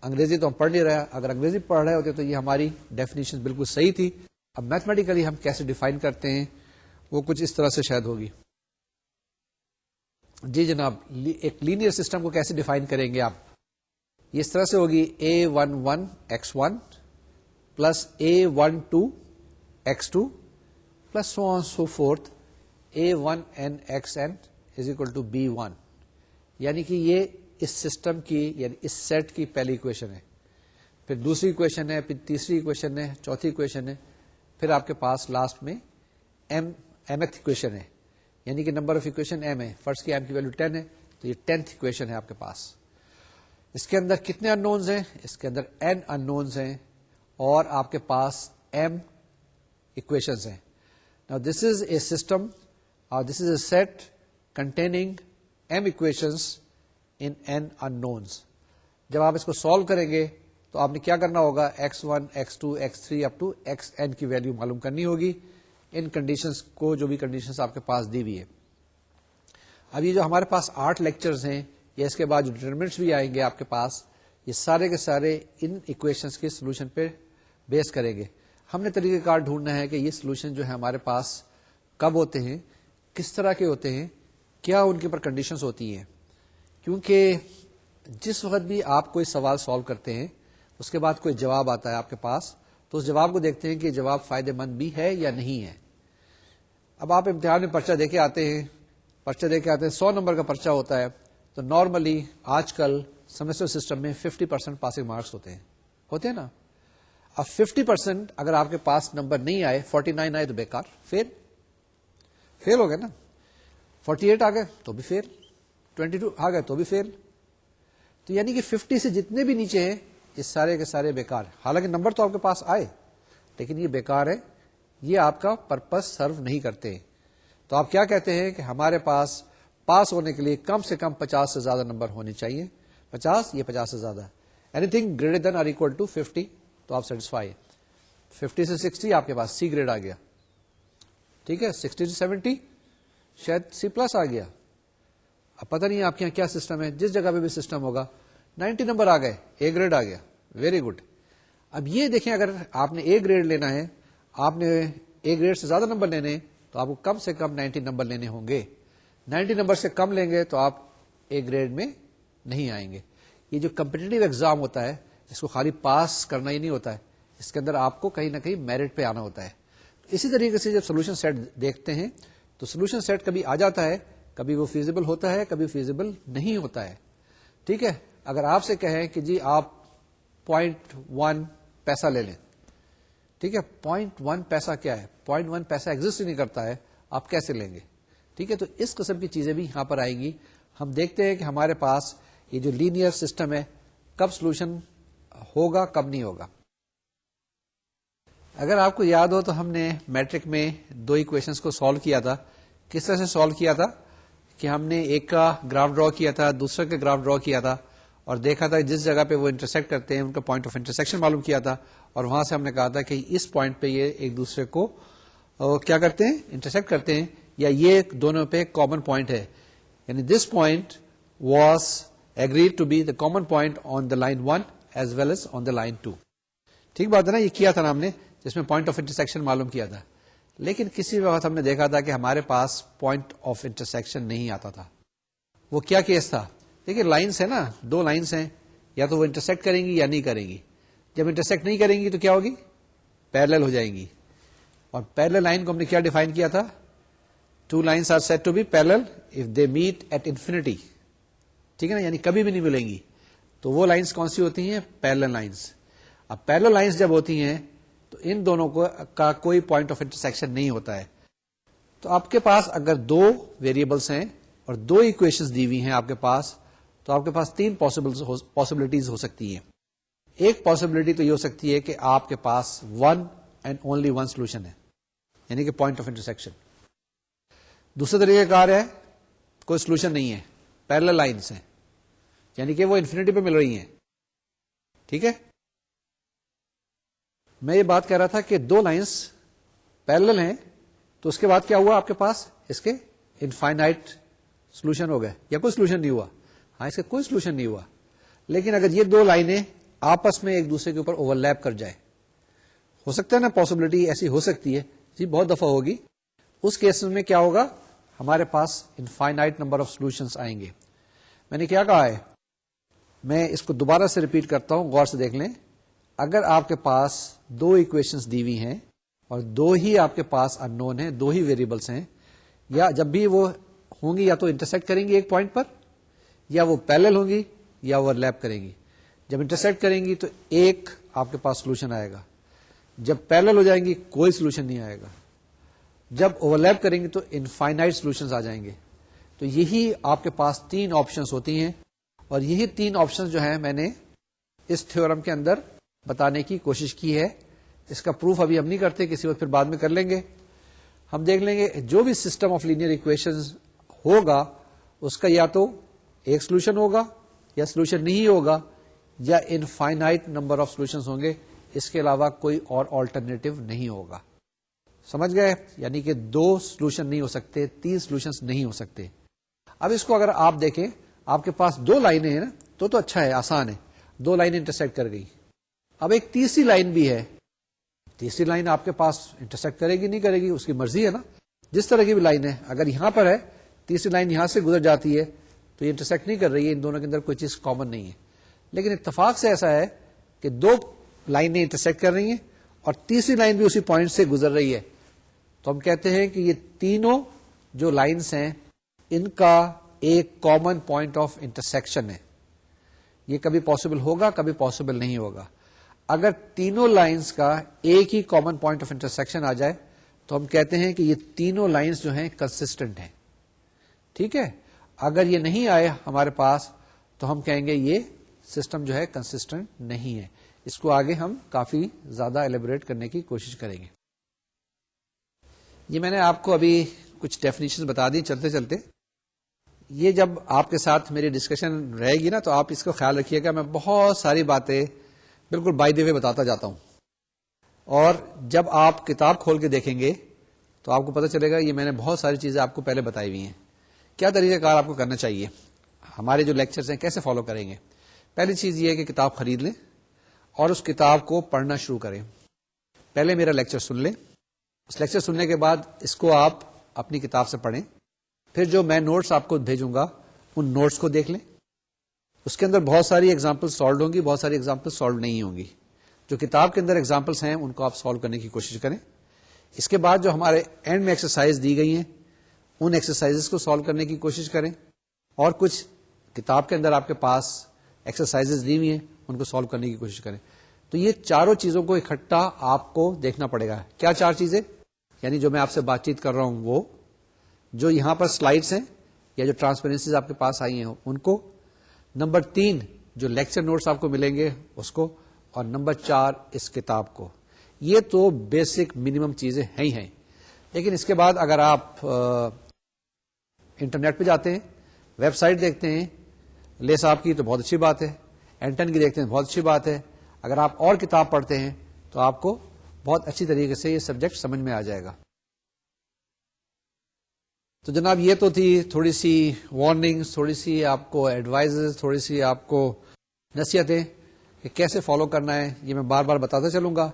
انگریزی تو ہم پڑھ نہیں رہے. اگر انگریزی پڑھ رہے ہوتے تو یہ ہماری ڈیفینیشن بالکل صحیح تھی. اب میتھمیٹیکلی ہم کیسے ڈیفائن کرتے ہیں وہ کچھ اس طرح سے شاید ہوگی. جی جناب, ایک لینئر سسٹم کو کیسے ڈیفائن کریں گے آپ؟ یہ اس طرح سے ہوگی a11 x1 plus a12 x2 plus so on so forth a1n xn is equal to b1. یعنی کہ یہ اس سسٹم کی یعنی اس سیٹ کی پہلی اکویشن ہے, پھر دوسری اکویشن ہے, پھر تیسری اکویشن ہے, چوتھی اکویشن ہے, پھر آپ کے پاس لاسٹ میں mth اکویشن ہے, یعنی کہ نمبر آف اکویشن m ہے. فرض کی m کی ویلو 10 ہے تو یہ 10th اکویشن ہے آپ کے پاس. اس کے اندر کتنے ان نونز ہیں؟ اس کے اندر n ان نونز ہیں اور آپ کے پاس m equations ہیں. Now this is a system or this is a set containing m equations in n unknowns. جب آپ اس کو سالو کریں گے تو آپ نے کیا کرنا ہوگا, x1 x2 x3 up to xn کی ویلیو معلوم کرنی ہوگی ان کنڈیشنز کو, جو بھی کنڈیشنز آپ کے پاس دی ہوئی ہے. اب یہ جو ہمارے پاس 8 لیکچرز ہیں یا اس کے بعد جو ڈیٹرمنٹس بھی آئیں گے آپ کے پاس, یہ سارے کے سارے ان ایکویشنز کے سولوشن پہ بیس کریں گے. ہم نے طریقہ کار ڈھونڈنا ہے کہ یہ سولوشن جو ہے ہمارے پاس کب ہوتے ہیں, کس طرح کے ہوتے ہیں, کیا ان کے اوپر کنڈیشنز ہوتی ہیں. کیونکہ جس وقت بھی آپ کوئی سوال سالو کرتے ہیں اس کے بعد کوئی جواب آتا ہے آپ کے پاس, تو اس جواب کو دیکھتے ہیں کہ جواب فائدہ مند بھی ہے یا نہیں ہے. اب آپ امتحان میں پرچہ دے کے آتے ہیں, 100 نمبر کا پرچہ ہوتا ہے, تو نارملی آج کل سیمسٹر سسٹم میں 50% پاسنگ مارکس ہوتے ہیں نا. اب 50% اگر آپ کے پاس نمبر نہیں آئے, 49 آئے تو بیکار, فیل ہو گئے نا. 48 آ گئے تو بھی فیل, 22 آ گئے تو بھی فیل. تو یعنی کہ 50 سے جتنے بھی نیچے ہیں یہ سارے کے سارے بیکار. حالانکہ نمبر تو آپ کے پاس آئے لیکن یہ بیکار ہے, یہ آپ کا پرپز سرو نہیں کرتے. تو آپ کیا کہتے ہیں کہ ہمارے پاس ہونے کے لیے کم سے کم 50 سے زیادہ نمبر ہونے چاہیے. 50 یہ 50 سے زیادہ, اینی تھنگ گریٹر دین اور اکول ٹو 50 تو آپ سیٹسفائی. 50 سے 60 آپ کے پاس سی گریڈ آ گیا, ٹھیک ہے. 60 سے 70 شاید سی پلس آ گیا. اب پتہ نہیں آپ کے یہاں کیا سسٹم ہے, جس جگہ پہ بھی سسٹم ہوگا. 90 نمبر آ گئے, اے گریڈ آ گیا, ویری گڈ. اب یہ دیکھیں, اگر آپ نے اے گریڈ لینا ہے, آپ نے اے گریڈ سے زیادہ نمبر لینے تو آپ کو کم سے کم 90 نمبر لینے ہوں گے. 90 نمبر سے کم لیں گے تو آپ اے گریڈ میں نہیں آئیں گے. یہ جو کمپٹیٹو ایگزام ہوتا ہے اس کو خالی پاس کرنا ہی نہیں ہوتا ہے, اس کے اندر آپ کو کہیں نہ کہیں میرٹ پہ آنا ہوتا ہے. اسی طریقے سے جب سولوشن سیٹ دیکھتے ہیں تو سولوشن سیٹ کبھی آ جاتا ہے, کبھی وہ فیزیبل ہوتا ہے, کبھی فیزیبل نہیں ہوتا ہے, ٹھیک ہے. اگر آپ سے کہیں کہ جی آپ 0.1 پیسہ لے لیں, ٹھیک ہے. 0.1 پیسہ کیا ہے؟ 0.1 پیسہ ایگزسٹ نہیں کرتا ہے, آپ کیسے لیں گے؟ ٹھیک ہے. تو اس قسم کی چیزیں بھی یہاں پر آئیں گی. ہم دیکھتے ہیں کہ ہمارے پاس یہ جو لینئر سسٹم ہے کب سولوشن ہوگا, کب نہیں ہوگا. اگر آپ کو یاد ہو تو ہم نے میٹرک میں 2 ایکویشنز کو سالو کیا تھا. کس طرح سے سالو کیا تھا کہ ہم نے ایک کا گراف ڈرا کیا تھا, دوسرے کا گراف ڈرا کیا تھا, اور دیکھا تھا جس جگہ پہ وہ انٹرسیکٹ کرتے ہیں ان کا پوائنٹ آف انٹرسیکشن معلوم کیا تھا, اور وہاں سے ہم نے کہا تھا کہ اس پوائنٹ پہ یہ ایک دوسرے کو کیا کرتے ہیں, انٹرسیکٹ کرتے ہیں, یا یہ دونوں پہ کامن پوائنٹ ہے. یعنی this point was agreed to be the common point on the line 1 as well as on the line 2. ٹھیک بات ہے نا, یہ کیا تھا نا ہم نے, جس میں پوائنٹ آف انٹرسیکشن معلوم کیا تھا. لیکن کسی وقت ہم نے دیکھا تھا کہ ہمارے پاس پوائنٹ آف انٹرسیکشن نہیں آتا تھا. وہ کیا کیس تھا؟ دیکھیے لائنس ہے نا, 2 لائنس ہیں, یا تو وہ انٹرسیکٹ کریں گی یا نہیں کریں گی. جب انٹرسیکٹ نہیں کریں گی تو کیا ہوگی؟ پیرلل ہو جائیں گی. اور پیرلل لائن کو ہم نے کیا ڈیفائن کیا تھا؟ 2 lines are said to be parallel if they meet at infinity. ٹھیک ہے نا, یعنی کبھی بھی نہیں ملیں گی. تو وہ لائنس کون سی ہوتی ہیں؟ Parallel lines. اب پیرلل لائنس جب ہوتی ہیں تو ان دونوں کا کوئی پوائنٹ آف انٹرسیکشن نہیں ہوتا ہے. تو آپ کے پاس اگر 2 ویریبلس ہیں اور 2 ایکویشنز دی ہوئی ہیں آپ کے پاس, تو آپ کے پاس 3 پاسبلٹیز ہو سکتی ہیں. ایک پاسبلٹی تو یہ ہو سکتی ہے کہ آپ کے پاس 1 اینڈ اونلی 1 سولوشن ہے, یعنی کہ پوائنٹ آف انٹرسیکشن. دوسرا طریقہ کار ہے کوئی سولوشن نہیں ہے, پیرلل لائنس ہیں, یعنی کہ وہ انفینٹی پہ مل رہی ہیں. ٹھیک ہے, میں یہ بات کہہ رہا تھا کہ 2 لائنس پیرلل ہیں, تو اس کے بعد کیا ہوا آپ کے پاس؟ اس کے انفائنائٹ سولوشن ہو گئے, یا کوئی سولوشن نہیں ہوا؟ ہاں, اس کا کوئی سولوشن نہیں ہوا. لیکن اگر یہ 2 لائنیں آپس میں ایک دوسرے کے اوپر اوور لیپ کر جائے, ہو سکتا ہے نا, پاسبلٹی ایسی ہو سکتی ہے جی, بہت دفعہ ہوگی. اس کیس میں کیا ہوگا؟ ہمارے پاس انفائنائٹ نمبر آف سولوشنز آئیں گے. میں نے کیا کہا ہے, میں اس کو دوبارہ سے ریپیٹ کرتا ہوں, غور سے دیکھ لیں. اگر آپ کے پاس 2 ایکویشنز دی ہوئی ہیں اور 2 ہی آپ کے پاس ان نون ہیں, 2 ہی ویریبلس ہیں, یا جب بھی وہ ہوں گی یا تو انٹرسیکٹ کریں گی ایک پوائنٹ پر, یا وہ پیرلل ہوں گی یا اوور لیپ کریں گی. جب انٹرسیکٹ کریں گی تو ایک آپ کے پاس سولوشن آئے گا. جب پیرلل ہو جائیں گی کوئی سولوشن نہیں آئے گا. جب اوور لیپ کریں گی تو انفائنائٹ سولوشنز آ جائیں گے. تو یہی آپ کے پاس 3 آپشنز ہوتی ہیں, اور یہی 3 آپشنز جو ہیں میں نے اس تھیورم کے اندر بتانے کی کوشش کی ہے. اس کا پروف ابھی ہم نہیں کرتے, کسی وقت پھر بعد میں کر لیں گے. ہم دیکھ لیں گے جو بھی سسٹم آف لینئر ایکویشنز ہوگا اس کا یا تو ایک سولوشن ہوگا یا سولوشن نہیں ہوگا, یا انفائنائٹ نمبر آف سولوشنز ہوں گے, اس کے علاوہ کوئی اور آلٹرنیٹو نہیں ہوگا. سمجھ گئے؟ یعنی کہ 2 سولوشن نہیں ہو سکتے, 3 سولوشنز نہیں ہو سکتے. اب اس کو اگر آپ دیکھیں, آپ کے پاس 2 لائنیں ہیں نا, تو اچھا ہے, آسان ہے, 2 لائنیں انٹرسیکٹ کر گئی. اب ایک تیسری لائن بھی ہے. تیسری لائن آپ کے پاس انٹرسیکٹ کرے گی نہیں کرے گی اس کی مرضی ہے نا. جس طرح کی بھی لائن ہے, اگر یہاں پر ہے تیسری لائن یہاں سے گزر جاتی ہے تو یہ انٹرسیکٹ نہیں کر رہی ہے, ان دونوں کے اندر کوئی چیز کامن نہیں ہے. لیکن اتفاق سے ایسا ہے کہ 2 لائنیں انٹرسیکٹ کر رہی ہیں اور تیسری لائن بھی اسی پوائنٹ سے گزر رہی ہے. تو ہم کہتے ہیں کہ یہ تینوں جو لائنز ہیں ان کا ایک کامن پوائنٹ آف انٹرسیکشن ہے. یہ کبھی پاسبل ہوگا, کبھی پاسبل نہیں ہوگا. اگر تینوں لائنز کا ایک ہی کامن پوائنٹ آف انٹرسیکشن آ جائے تو ہم کہتے ہیں کہ یہ تینوں لائنز جو ہیں کنسسٹنٹ ہیں. ٹھیک ہے. اگر یہ نہیں آئے ہمارے پاس تو ہم کہیں گے یہ سسٹم جو ہے کنسسٹنٹ نہیں ہے. اس کو آگے ہم کافی زیادہ ایلیبوریٹ کرنے کی کوشش کریں گے. یہ میں نے آپ کو ابھی کچھ ڈیفینیشن بتا دی چلتے چلتے. یہ جب آپ کے ساتھ میری ڈسکشن رہے گی نا تو آپ اس کو خیال رکھیے گا, میں بہت ساری باتیں بالکل بائی دی وے بتاتا جاتا ہوں, اور جب آپ کتاب کھول کے دیکھیں گے تو آپ کو پتہ چلے گا یہ میں نے بہت ساری چیزیں آپ کو پہلے بتائی ہوئی ہیں. کیا طریقہ کار آپ کو کرنا چاہیے, ہمارے جو لیکچرز ہیں کیسے فالو کریں گے. پہلی چیز یہ ہے کہ کتاب خرید لیں اور اس کتاب کو پڑھنا شروع کریں. پہلے میرا لیکچر سن لیں, اس لیکچر سننے کے بعد اس کو آپ اپنی کتاب سے پڑھیں. پھر جو میں نوٹس آپ کو بھیجوں گا ان نوٹس کو دیکھ لیں. اس کے اندر بہت ساری ایگزامپل سالوڈ ہوں گی, بہت ساری ایگزامپل سالوڈ نہیں ہوں گی. جو کتاب کے اندر ایگزامپلس ہیں ان کو آپ سالو کرنے کی کوشش کریں. اس کے بعد جو ہمارے اینڈ میں ایکسرسائز دی گئی ہیں ان ایکسرسائزز کو سالو کرنے کی کوشش کریں, اور کچھ کتاب کے اندر آپ کے پاس ایکسرسائزز دی ہوئی ہیں ان کو سالو کرنے کی کوشش کریں. تو یہ چاروں چیزوں کو اکٹھا آپ کو دیکھنا پڑے گا. کیا 4 چیزیں؟ یعنی جو میں آپ سے بات چیت کر رہا ہوں وہ, جو یہاں پر سلائڈز ہیں یا جو ٹرانسپیرنسیز آپ کے پاس آئی ہیں ان کو, نمبر 3 جو لیکچر نوٹس آپ کو ملیں گے اس کو, اور نمبر 4 اس کتاب کو. یہ تو بیسک منیمم چیزیں ہیں ہی ہیں. لیکن اس کے بعد اگر آپ انٹرنیٹ پہ جاتے ہیں, ویب سائٹ دیکھتے ہیں لے صاحب کی تو بہت اچھی بات ہے, اینٹن کی دیکھتے ہیں بہت اچھی بات ہے. اگر آپ اور کتاب پڑھتے ہیں تو آپ کو بہت اچھی طریقے سے یہ سبجیکٹ سمجھ میں آ جائے گا. تو جناب یہ تو تھی تھوڑی سی وارننگز, تھوڑی سی آپ کو ایڈوائزز, تھوڑی سی آپ کو نصیحتیں کہ کیسے فالو کرنا ہے. یہ میں بار بار بتاتا چلوں گا.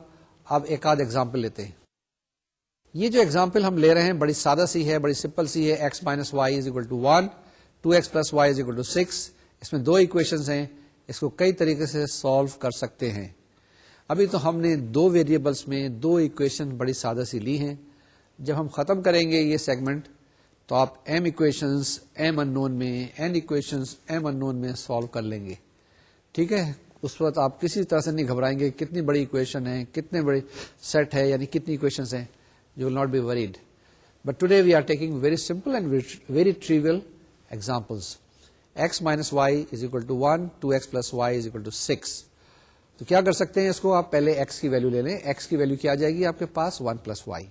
اب ایک آدھ ایگزامپل لیتے ہیں. یہ جو ایگزامپل ہم لے رہے ہیں بڑی سادہ سی ہے, بڑی سمپل سی ہے. x minus y is equal to 1, 2x plus y is equal to 6. اس میں 2 ایکویشنز ہیں, اس کو کئی طریقے سے سالو کر سکتے ہیں. ابھی تو ہم نے 2 ویریبلس میں 2 ایکویشن بڑی سادہ سی لی ہیں. جب ہم ختم کریں گے یہ سیگمنٹ تو آپ m ایکویشنز m unknown میں, n ایکویشنز m unknown میں سالو کر لیں گے. ٹھیک ہے. اس وقت آپ کسی طرح سے نہیں گھبرائیں گے کتنی بڑی ایکویشن ہے, کتنے بڑی سیٹ ہے, یعنی کتنی ایکویشنز ہیں. You will not be worried. But today we are taking very simple and very trivial examples. X minus y is equal to 1, 2x plus y is equal to 6. تو کیا کر سکتے ہیں اس کو, آپ پہلے x کی ویلو لے لیں. x کی ویلو کیا آ جائے گی آپ کے پاس 1 plus y.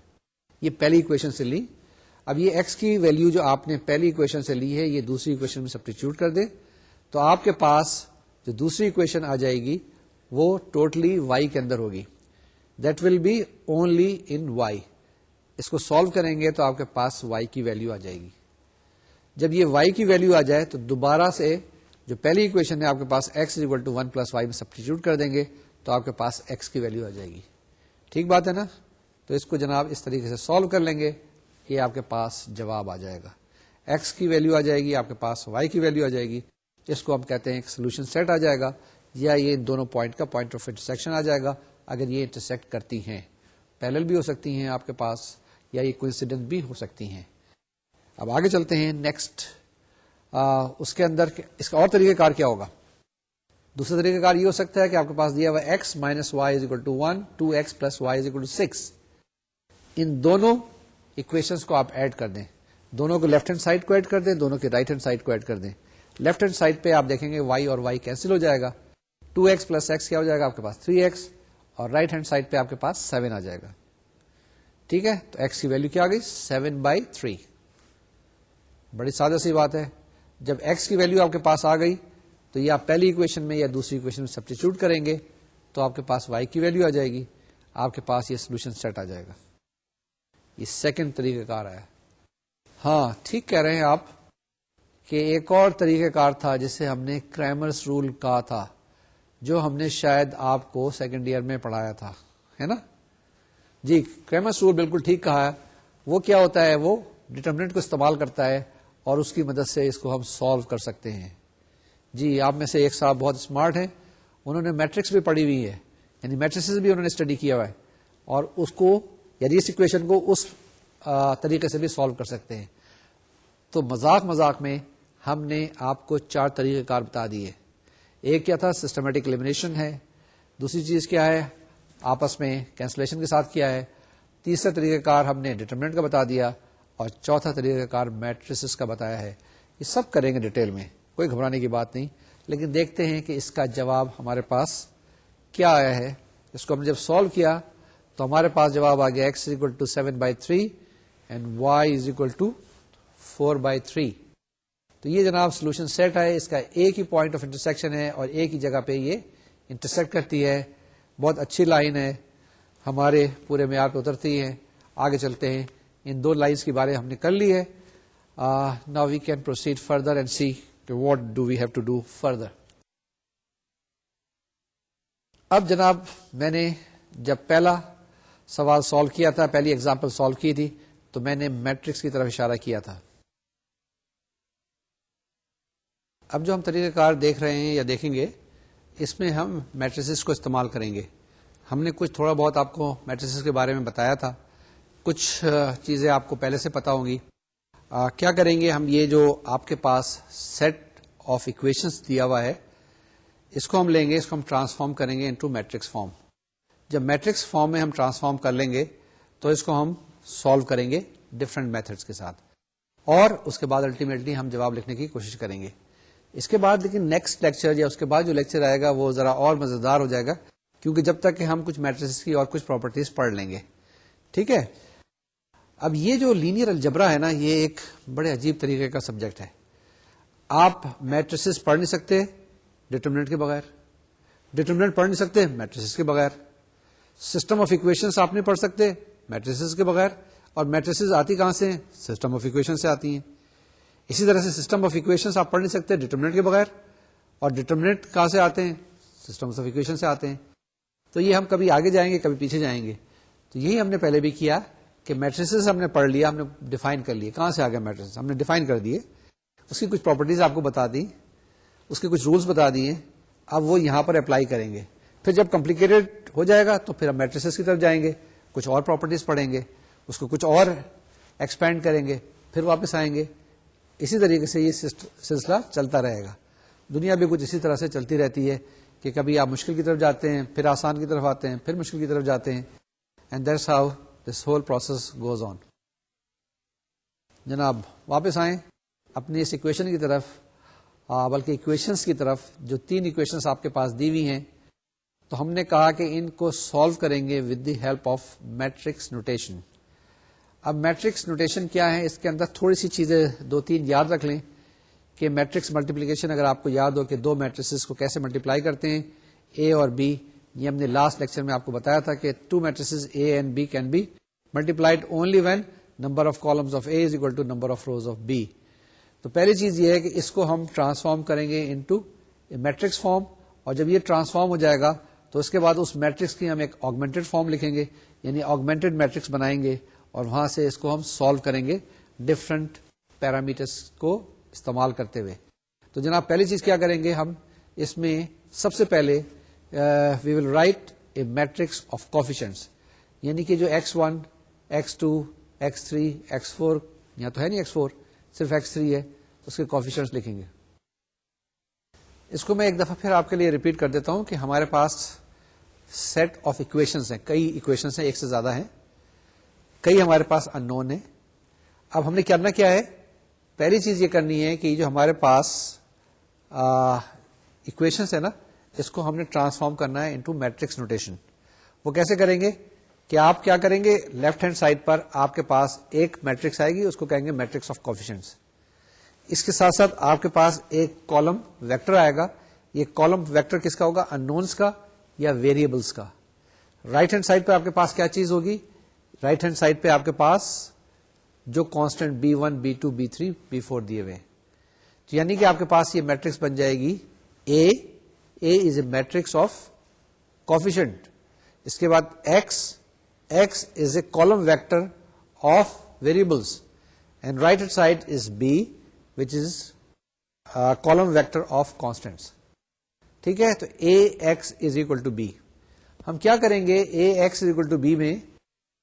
یہ پہلی ایکویشن سے لی. اب یہ x کی ویلو جو آپ نے پہلی ایکویشن سے لی ہے یہ دوسری ایکویشن میں سبسٹیٹیوٹ کر دیں تو آپ کے پاس جو دوسری ایکویشن آ جائے گی وہ ٹوٹلی y کے اندر ہوگی. That will be only in y. اس کو سالو کریں گے تو آپ کے پاس y کی ویلیو آ جائے گی. جب یہ y کی ویلیو آ جائے تو دوبارہ سے جو پہلی ایکویشن ہے آپ کے پاس x is equal to 1 plus y میں سبسٹیٹیوٹ کر دیں گے تو آپ کے پاس x کی ویلیو آ جائے گی. ٹھیک بات ہے نا. تو اس کو جناب اس طریقے سے سالو کر لیں گے, یہ آپ کے پاس جواب آ جائے گا. x کی ویلیو آ جائے گی, آپ کے پاس y کی ویلیو آ جائے گی. اس کو ہم کہتے ہیں ایک سولوشن سیٹ آ جائے گا, یا یہ دونوں پوائنٹ کا پوائنٹ آف انٹرسیکشن آ جائے گا اگر یہ انٹرسیکٹ کرتی ہیں. پیرلل بھی ہو سکتی ہیں آپ کے پاس, یا یہ کوئنسیڈنٹ بھی ہو سکتی ہیں. اب آگے چلتے ہیں نیکسٹ اس کے اندر اس کا اور طریقہ کار کیا ہوگا؟ دوسرا طریقہ کار یہ ہو سکتا ہے کہ آپ کے پاس دیا ہوا x minus y is equal to 1 2x plus y is equal to 6. ان دونوں اکویشنز کو آپ ایڈ کر دیں, دونوں کو لیفٹ ہینڈ سائڈ کو ایڈ کر دیں, دونوں کے رائٹ ہینڈ سائڈ کو ایڈ کر دیں. لیفٹ ہینڈ سائڈ پہ آپ دیکھیں گے y اور y کینسل ہو جائے گا, 2x پلس x کیا ہو جائے گا آپ کے پاس 3x, اور رائٹ ہینڈ سائڈ پہ آپ کے پاس 7 آ جائے گا. ٹھیک ہے, تو x کی ویلو کیا آ گئی 7/3. بڑی سادہ سی بات ہے. جب x کی ویلو آپ کے پاس آ گئی تو یہ آپ پہلی اکویشن میں یا دوسری اکویشن میں سبسٹیچیوٹ کریں گے تو آپ کے پاس y کی ویلو آ جائے گی, آپ کے پاس یہ سولوشن سیٹ آ جائے گا. یہ سیکنڈ طریقہ کار ہے. ہاں ٹھیک کہہ رہے ہیں آپ کہ ایک اور طریقہ کار تھا جسے ہم نے کریمرز رول کہا تھا, جو ہم نے شاید آپ کو سیکنڈ ایئر میں پڑھایا تھا, ہے نا جی. کریمرز رول بالکل ٹھیک کہا ہے. وہ کیا ہوتا ہے؟ وہ ڈٹرمنٹ کو استعمال کرتا ہے اور اس کی مدد سے اس کو ہم سالو کر سکتے ہیں. جی آپ میں سے ایک صاحب بہت اسمارٹ ہیں, انہوں نے میٹرکس بھی پڑھی ہوئی ہے, یعنی میٹریسز بھی انہوں نے اسٹڈی کیا ہوا ہے, اور اس کو یعنی اس اکویشن کو اس طریقے سے بھی سالو کر سکتے ہیں. تو مذاق میں ہم نے آپ کو 4 طریقہ کار بتا دیے. ایک کیا تھا؟ سسٹمیٹک ایلیمنیشن ہے. دوسری چیز کیا ہے؟ آپس میں کینسلیشن کے ساتھ کیا ہے. تیسرا طریقہ کار ہم نے ڈٹرمنٹ کا بتا دیا, اور چوتھا طریقہ کار میٹریسز کا بتایا ہے. یہ سب کریں گے ڈیٹیل میں, کوئی گھبرانے کی بات نہیں. لیکن دیکھتے ہیں کہ اس کا جواب ہمارے پاس کیا آیا ہے. اس کو ہم نے جب سالو کیا تو ہمارے پاس جواب آ گیا x is equal to 7/3 and y is equal to 4/3. تو یہ جناب سولوشن سیٹ ہے. اس کا ایک ہی پوائنٹ آف انٹرسیکشن ہے اور ایک ہی جگہ پہ یہ انٹرسیکٹ کرتی ہے. بہت اچھی لائن ہے, ہمارے پورے معیار پہ اترتی ہے. آگے چلتے ہیں. ان 2 لائنس کی بارے ہم نے کر لی ہے. Now we can proceed further and see what do we have to do further. اب جناب میں نے جب پہلا سوال سالو کیا تھا, پہلی ایگزامپل سالو کی تھی, تو میں نے میٹرکس کی طرف اشارہ کیا تھا. اب جو ہم طریقہ کار دیکھ رہے ہیں یا دیکھیں گے, اس میں ہم میٹریسز کو استعمال کریں گے. ہم نے کچھ تھوڑا بہت آپ کو میٹریسز کے بارے میں بتایا تھا, کچھ چیزیں آپ کو پہلے سے پتا ہوں گی. کیا کریں گے ہم؟ یہ جو آپ کے پاس سیٹ آف ایکویشنز دیا ہوا ہے, اس کو ہم لیں گے, اس کو ہم ٹرانسفارم کریں گے انٹو میٹرکس فارم. جب میٹرکس فارم میں ہم ٹرانسفارم کر لیں گے تو اس کو ہم سالو کریں گے ڈفرینٹ میتھڈس کے ساتھ, اور اس کے بعد الٹیمیٹلی ہم جواب لکھنے کی کوشش کریں گے. اس کے بعد لیکن نیکسٹ لیکچر یا اس کے بعد جو لیکچر آئے گا وہ ذرا اور مزیدار ہو جائے گا, کیونکہ جب تک کہ ہم کچھ میٹرکس کی اور کچھ پراپرٹیز پڑھ لیں گے. ٹھیک ہے. اب یہ جو لینئر الجبرا ہے نا, یہ ایک بڑے عجیب طریقے کا سبجیکٹ ہے. آپ میٹریسز پڑھ نہیں سکتے ڈٹرمنٹ کے بغیر, ڈٹرمنٹ پڑھ نہیں سکتے میٹریسز کے بغیر, سسٹم آف ایکویشنز آپ نہیں پڑھ سکتے میٹریسز کے بغیر, اور میٹریسز آتی کہاں سے ہیں؟ سسٹم آف ایکویشن سے آتی ہیں. اسی طرح سے سسٹم آف ایکویشنز آپ پڑھ نہیں سکتے ڈٹرمنٹ کے بغیر, اور ڈٹرمنٹ کہاں سے آتے ہیں؟ سسٹم آف ایکویشن سے آتے ہیں. تو یہ ہم کبھی آگے جائیں گے کبھی پیچھے جائیں گے. تو یہی ہم نے پہلے بھی کیا کہ میٹریسز ہم نے پڑھ لیا, ہم نے ڈیفائن کر لیے. کہاں سے آ گیا میٹریسز؟ ہم نے ڈیفائن کر دیے, اس کی کچھ پراپرٹیز آپ کو بتا دی, اس کے کچھ رولز بتا دیے. اب وہ یہاں پر اپلائی کریں گے. پھر جب کمپلیکیٹڈ ہو جائے گا تو پھر ہم میٹریسز کی طرف جائیں گے, کچھ اور پراپرٹیز پڑھیں گے, اس کو کچھ اور ایکسپینڈ کریں گے, پھر واپس آئیں گے. اسی طریقے سے یہ سلسلہ چلتا رہے گا. دنیا بھی کچھ اسی طرح سے چلتی رہتی ہے کہ کبھی آپ مشکل کی طرف جاتے ہیں, پھر آسان کی طرف آتے ہیں, پھر مشکل کی طرف جاتے ہیں. And that's how this whole process goes on. جناب واپس آئیں اپنی اس ایکویشن کی طرف, بلکہ ایکویشنز کی طرف, جو 3 ایکویشنز آپ کے پاس دی ہوئی ہیں. تو ہم نے کہا کہ ان کو سالو کریں گے with the help of matrix notation. اب میٹرکس نوٹیشن کیا ہے؟ اس کے اندر تھوڑی سی چیزیں 2-3 یاد رکھ لیں کہ میٹرکس ملٹیپلیکیشن, اگر آپ کو یاد ہو کہ 2 میٹریسز کو کیسے ملٹیپلائی کرتے ہیں, اے اور بی. یہ ہم نے لاسٹ لیکچر میں آپ کو بتایا تھا کہ 2 matrices A and B can be multiplied only when number of columns of A is equal to number of rows of B. تو پہلی چیز یہ ہے کہ اس کو ہم ٹرانسفارم کریں گے انٹو میٹرکس فارم, اور جب یہ ٹرانسفارم ہو جائے گا تو اس کے بعد اس میٹرکس کی ہم ایک آگمنٹڈ فارم لکھیں گے, یعنی آگمنٹڈ میٹرکس بنائیں گے, اور وہاں سے اس کو ہم سالو کریں گے ڈفرنٹ پیرامیٹرس کو استعمال کرتے ہوئے. تو جناب پہلی چیز کیا کریں گے ہم, اس میں سب سے پہلے we will write a matrix of coefficients, یعنی کہ جو x1 x2 x3 x4, یہاں تو ہے نہیں x4, صرف x3 ہے, اس کے کوفیشنٹس لکھیں گے. اس کو میں ایک دفعہ پھر آپ کے لیے ریپیٹ کر دیتا ہوں کہ ہمارے پاس سیٹ آف اکویشنز ہیں, کئی اکویشنز ہیں, ایک سے زیادہ ہیں, کئی ہمارے پاس ان نون ہیں. اب ہم نے کرنا کیا ہے, پہلی چیز یہ کرنی ہے کہ جو ہمارے پاس اکویشنز ہے نا, اس کو ہم نے ٹرانسفارم کرنا ہے انٹو میٹرکس نوٹیشن. وہ کیسے کریں گے کہ آپ کیا کریں گے, لیفٹ ہینڈ سائڈ پر آپ کے پاس ایک میٹرکس آئے گی, اس کو کہیں گے میٹرکس آف کوفیشنٹس. اس کے ساتھ ساتھ آپ کے پاس ایک کالم ویکٹر آئے گا. یہ کالم ویکٹر کس کا ہوگا, ان نونس کا یا ویریبلس کا. رائٹ ہینڈ سائڈ پہ آپ کے پاس کیا چیز ہوگی, رائٹ ہینڈ سائڈ پہ آپ کے پاس جو constant B1 B2 B3 B4 دیے ہوئے, تو یعنی کہ آپ کے پاس یہ میٹرکس بن جائے گی A is a matrix of coefficient. اس کے بعد X is a column vector of variables, and right hand side is B which is column vector of constants. ٹھیک ہے, تو ax is equal to b. ہم کیا کریں گے, ax is equal to b میں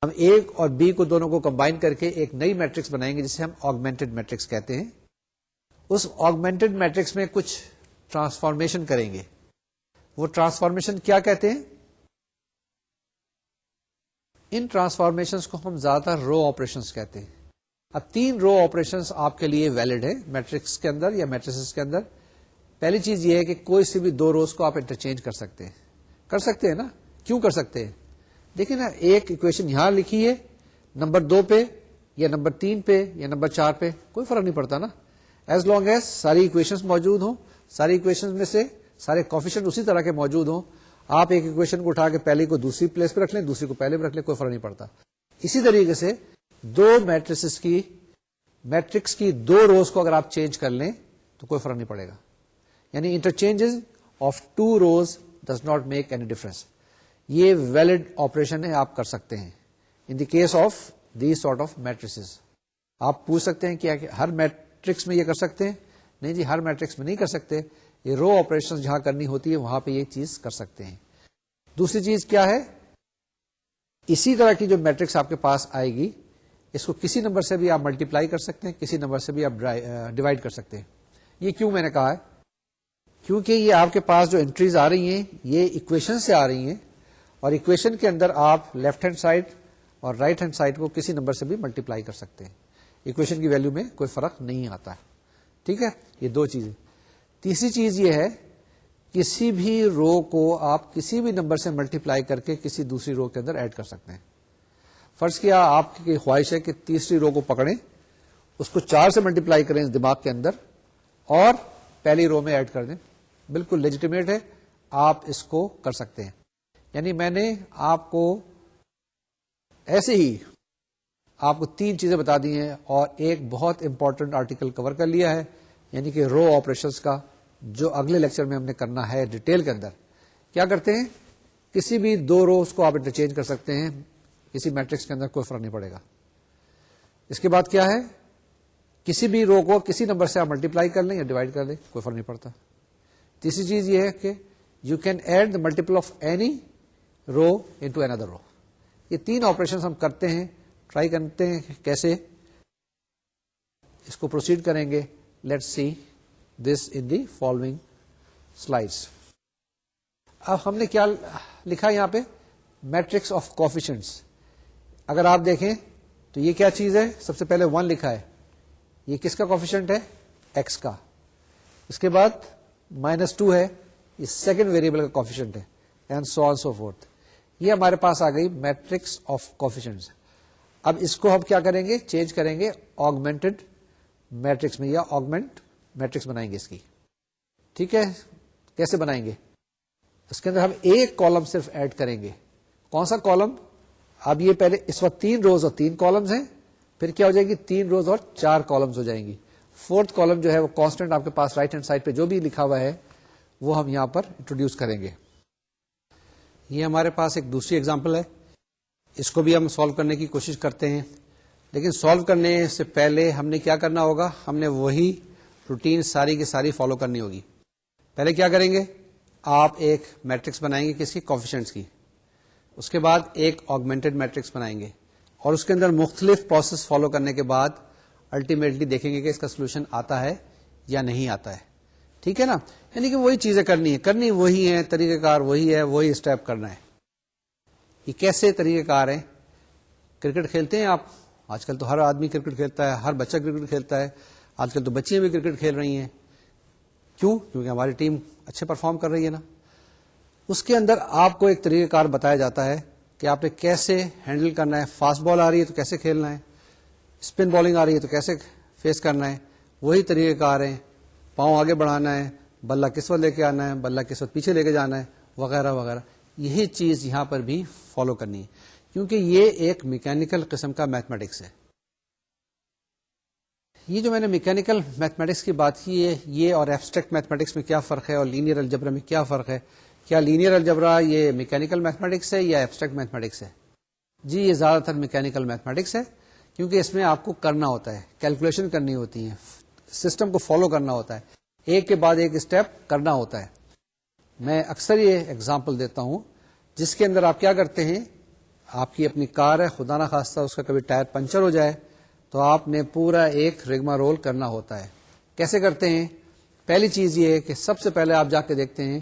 ہم a اور b کو دونوں کو کمبائن کر کے ایک نئی میٹرکس بنائیں گے جسے ہم آگمنٹڈ میٹرکس کہتے ہیں. اس آگمنٹڈ میٹرکس میں کچھ ٹرانسفارمیشن کریں گے. وہ ٹرانسفارمیشن کیا کہتے ہیں, ان ٹرانسفارمیشنز کو ہم زیادہ تر رو آپریشنز کہتے ہیں. اب 3 رو آپریشنز آپ کے لیے ویلڈ ہے میٹرکس کے اندر یا میٹریسز کے اندر. پہلی چیز یہ ہے کہ کوئی سی بھی 2 روز کو آپ انٹرچینج کر سکتے ہیں نا. کیوں کر سکتے ہیں, دیکھیں نا, ایک اکویشن یہاں لکھی ہے نمبر 2 پہ یا نمبر 3 پہ یا نمبر 4 پہ, کوئی فرق نہیں پڑتا نا, ایز لانگ ایز ساری اکویشنز موجود ہوں, ساری اکویشنز میں سے سارے کوفیشنٹ اسی طرح کے موجود ہوں. آپ ایک اکویشن کو اٹھا کے پہلی کو دوسری پلیس پہ رکھ لیں, دوسری کو پہلے پہ رکھ لیں, کوئی فرق نہیں پڑتا. اسی طریقے سے 2 میٹرکس کی 2 روز کو اگر آپ چینج کر لیں تو کوئی فرق نہیں پڑے گا. یعنی interchanges of 2 rows does not make any difference. یہ ویلڈ آپریشن ہے, آپ کر سکتے ہیں in the case of these sort of matrices. آپ پوچھ سکتے ہیں کیا کہ ہر میٹرکس میں یہ کر سکتے ہیں, نہیں جی, ہر میٹرکس میں نہیں کر سکتے. یہ رو آپریشن جہاں کرنی ہوتی ہے وہاں پہ یہ چیز کر سکتے ہیں. دوسری چیز کیا ہے, اسی طرح کی جو میٹرکس آپ کے پاس آئے گی, اس کو کسی نمبر سے بھی آپ ملٹیپلائی کر سکتے ہیں, کسی نمبر سے بھی آپ ڈیوائڈ کر سکتے ہیں. یہ کیوں میں نے کہا ہے, کیونکہ یہ آپ کے پاس جو انٹریز آ رہی ہیں یہ اکویشن سے آ رہی ہیں, اور اکویشن کے اندر آپ لیفٹ ہینڈ سائڈ اور رائٹ ہینڈ سائڈ کو کسی نمبر سے بھی ملٹیپلائی کر سکتے ہیں. اکویشن کی ویلو میں کوئی فرق نہیں آتا. ٹھیک ہے, یہ 2 چیزیں. تیسری چیز یہ ہے, کسی بھی رو کو آپ کسی بھی نمبر سے ملٹیپلائی کر کے کسی دوسری رو کے اندر ایڈ کر سکتے ہیں. فرض کیا آپ کی خواہش ہے کہ تیسری رو کو پکڑیں, اس کو 4 سے ملٹیپلائی کریں اس دماغ کے اندر اور پہلی رو میں ایڈ کر دیں, بالکل لیجیٹیمیٹ ہے, آپ اس کو کر سکتے ہیں. یعنی میں نے آپ کو ایسے ہی آپ کو 3 چیزیں بتا دی ہیں اور ایک بہت امپورٹنٹ آرٹیکل کور کر لیا ہے, یعنی کہ رو آپریشنز کا, جو اگلے لیکچر میں ہم نے کرنا ہے ڈیٹیل کے اندر. کیا کرتے ہیں, کسی بھی 2 روز کو آپ انٹرچینج کر سکتے ہیں, کسی میٹرکس کے اندر کوئی فرق نہیں پڑے گا. اس کے بعد کیا ہے, کسی بھی رو کو کسی نمبر سے آپ ملٹیپلائی کر لیں یا ڈیوائڈ کر لیں, کوئی فرق نہیں پڑتا. تیسری چیز یہ ہے کہ you can add the multiple of any row into اندر رو. یہ 3 آپریشن ہم کرتے ہیں, ٹرائی کرتے ہیں کہ کیسے اس کو پروسیڈ کریں گے. Let's see this in the following slides. اب ہم نے کیا لکھا یہاں پہ, میٹرکس آف کوفیشنٹس. اگر آپ دیکھیں تو یہ کیا چیز ہے, سب سے پہلے 1 لکھا ہے, یہ کس کا کوفیشنٹ ہے, ایکس کا. اس کے بعد -2 ہے, یہ سیکنڈ ویریبل کا کوفیشنٹ ہے, and so on so fourth. یہ ہمارے پاس آ گئی میٹرکس آف کوفیشنٹس. اب اس کو ہم کیا کریں گے, چینج کریں گے آگمنٹڈ میٹرکس میں, یا آگمنٹ میٹرکس بنائیں گے اس کی. ٹھیک ہے, کیسے بنائیں گے, اس کے اندر ہم ایک کالم صرف ایڈ کریں گے. کون سا کالم, اب یہ پہلے اس وقت 3 روز اور 3 کالمز ہیں, پھر کیا ہو جائے گی 3 روز اور 4 کالمز ہو جائیں گی. 4تھ کالم جو ہے وہ کانسٹنٹ آپ کے پاس رائٹ ہینڈ سائڈ پہ جو بھی لکھا ہوا ہے وہ ہم یہاں پر انٹروڈیوس کریں گے. یہ ہمارے پاس ایک دوسری ایگزامپل ہے, اس کو بھی ہم سالو کرنے کی کوشش کرتے ہیں, لیکن سالو کرنے سے پہلے ہم نے کیا کرنا ہوگا, ہم نے وہی روٹین ساری کی ساری فالو کرنی ہوگی. پہلے کیا کریں گے, آپ ایک میٹرکس بنائیں گے کس کی, کوفیشنٹس کی. اس کے بعد ایک آگمنٹڈ میٹرکس بنائیں گے, اور اس کے اندر مختلف پروسیس فالو کرنے کے بعد الٹیمیٹلی دیکھیں گے کہ اس کا سولوشن آتا ہے یا نہیں آتا ہے. ٹھیک ہے نا, یعنی کہ وہی چیزیں کرنی وہی ہیں, طریقہ کار وہی ہے, وہی اسٹیپ کرنا ہے. یہ کیسے طریقہ کار ہیں؟ کرکٹ کھیلتے ہیں آپ, آج کل تو ہر آدمی کرکٹ کھیلتا ہے, ہر بچہ کرکٹ کھیلتا ہے, آج کل تو بچیاں بھی کرکٹ کھیل رہی ہیں. کیوں؟ کیونکہ ہماری ٹیم اچھے پرفارم کر رہی ہے نا. اس کے اندر آپ کو ایک طریقہ کار بتایا جاتا ہے کہ آپ نے کیسے ہینڈل کرنا ہے. فاسٹ بال آ رہی ہے تو کیسے کھیلنا ہے, اسپن بالنگ آ رہی ہے تو کیسے فیس کرنا ہے. وہی طریقہ کار ہیں, پاؤں آگے بڑھانا ہے, بلہ کس وقت لے کے آنا ہے, بلہ کس وقت پیچھے لے کے جانا ہے, وغیرہ وغیرہ. یہی چیز یہاں پر بھی فالو کرنی ہے, کیونکہ یہ ایک میکینیکل قسم کا میتھمیٹکس ہے. یہ جو میں نے میکینیکل میتھمیٹکس کی بات کی ہے, یہ اور ایبسٹریکٹ میتھمیٹکس میں کیا فرق ہے, اور لینئر الجبرا میں کیا فرق ہے. کیا لینئر الجبرا یہ میکینیکل میتھمیٹکس ہے یا ایبسٹریکٹ میتھمیٹکس ہے؟ جی یہ زیادہ تر میکینیکل میتھمیٹکس ہے, کیونکہ اس میں آپ کو کرنا ہوتا ہے, کیلکولیشن کرنی ہوتی ہے, سسٹم کو فالو کرنا ہوتا ہے, ایک کے بعد ایک اسٹیپ کرنا ہوتا ہے. میں اکثر یہ ایگزامپل دیتا ہوں جس کے اندر آپ کیا کرتے ہیں, آپ کی اپنی کار ہے, خدا نہ خواستہ اس کا کبھی ٹائر پنچر ہو جائے تو آپ نے پورا ایک رگما رول کرنا ہوتا ہے. کیسے کرتے ہیں؟ پہلی چیز یہ ہے کہ سب سے پہلے آپ جا کے دیکھتے ہیں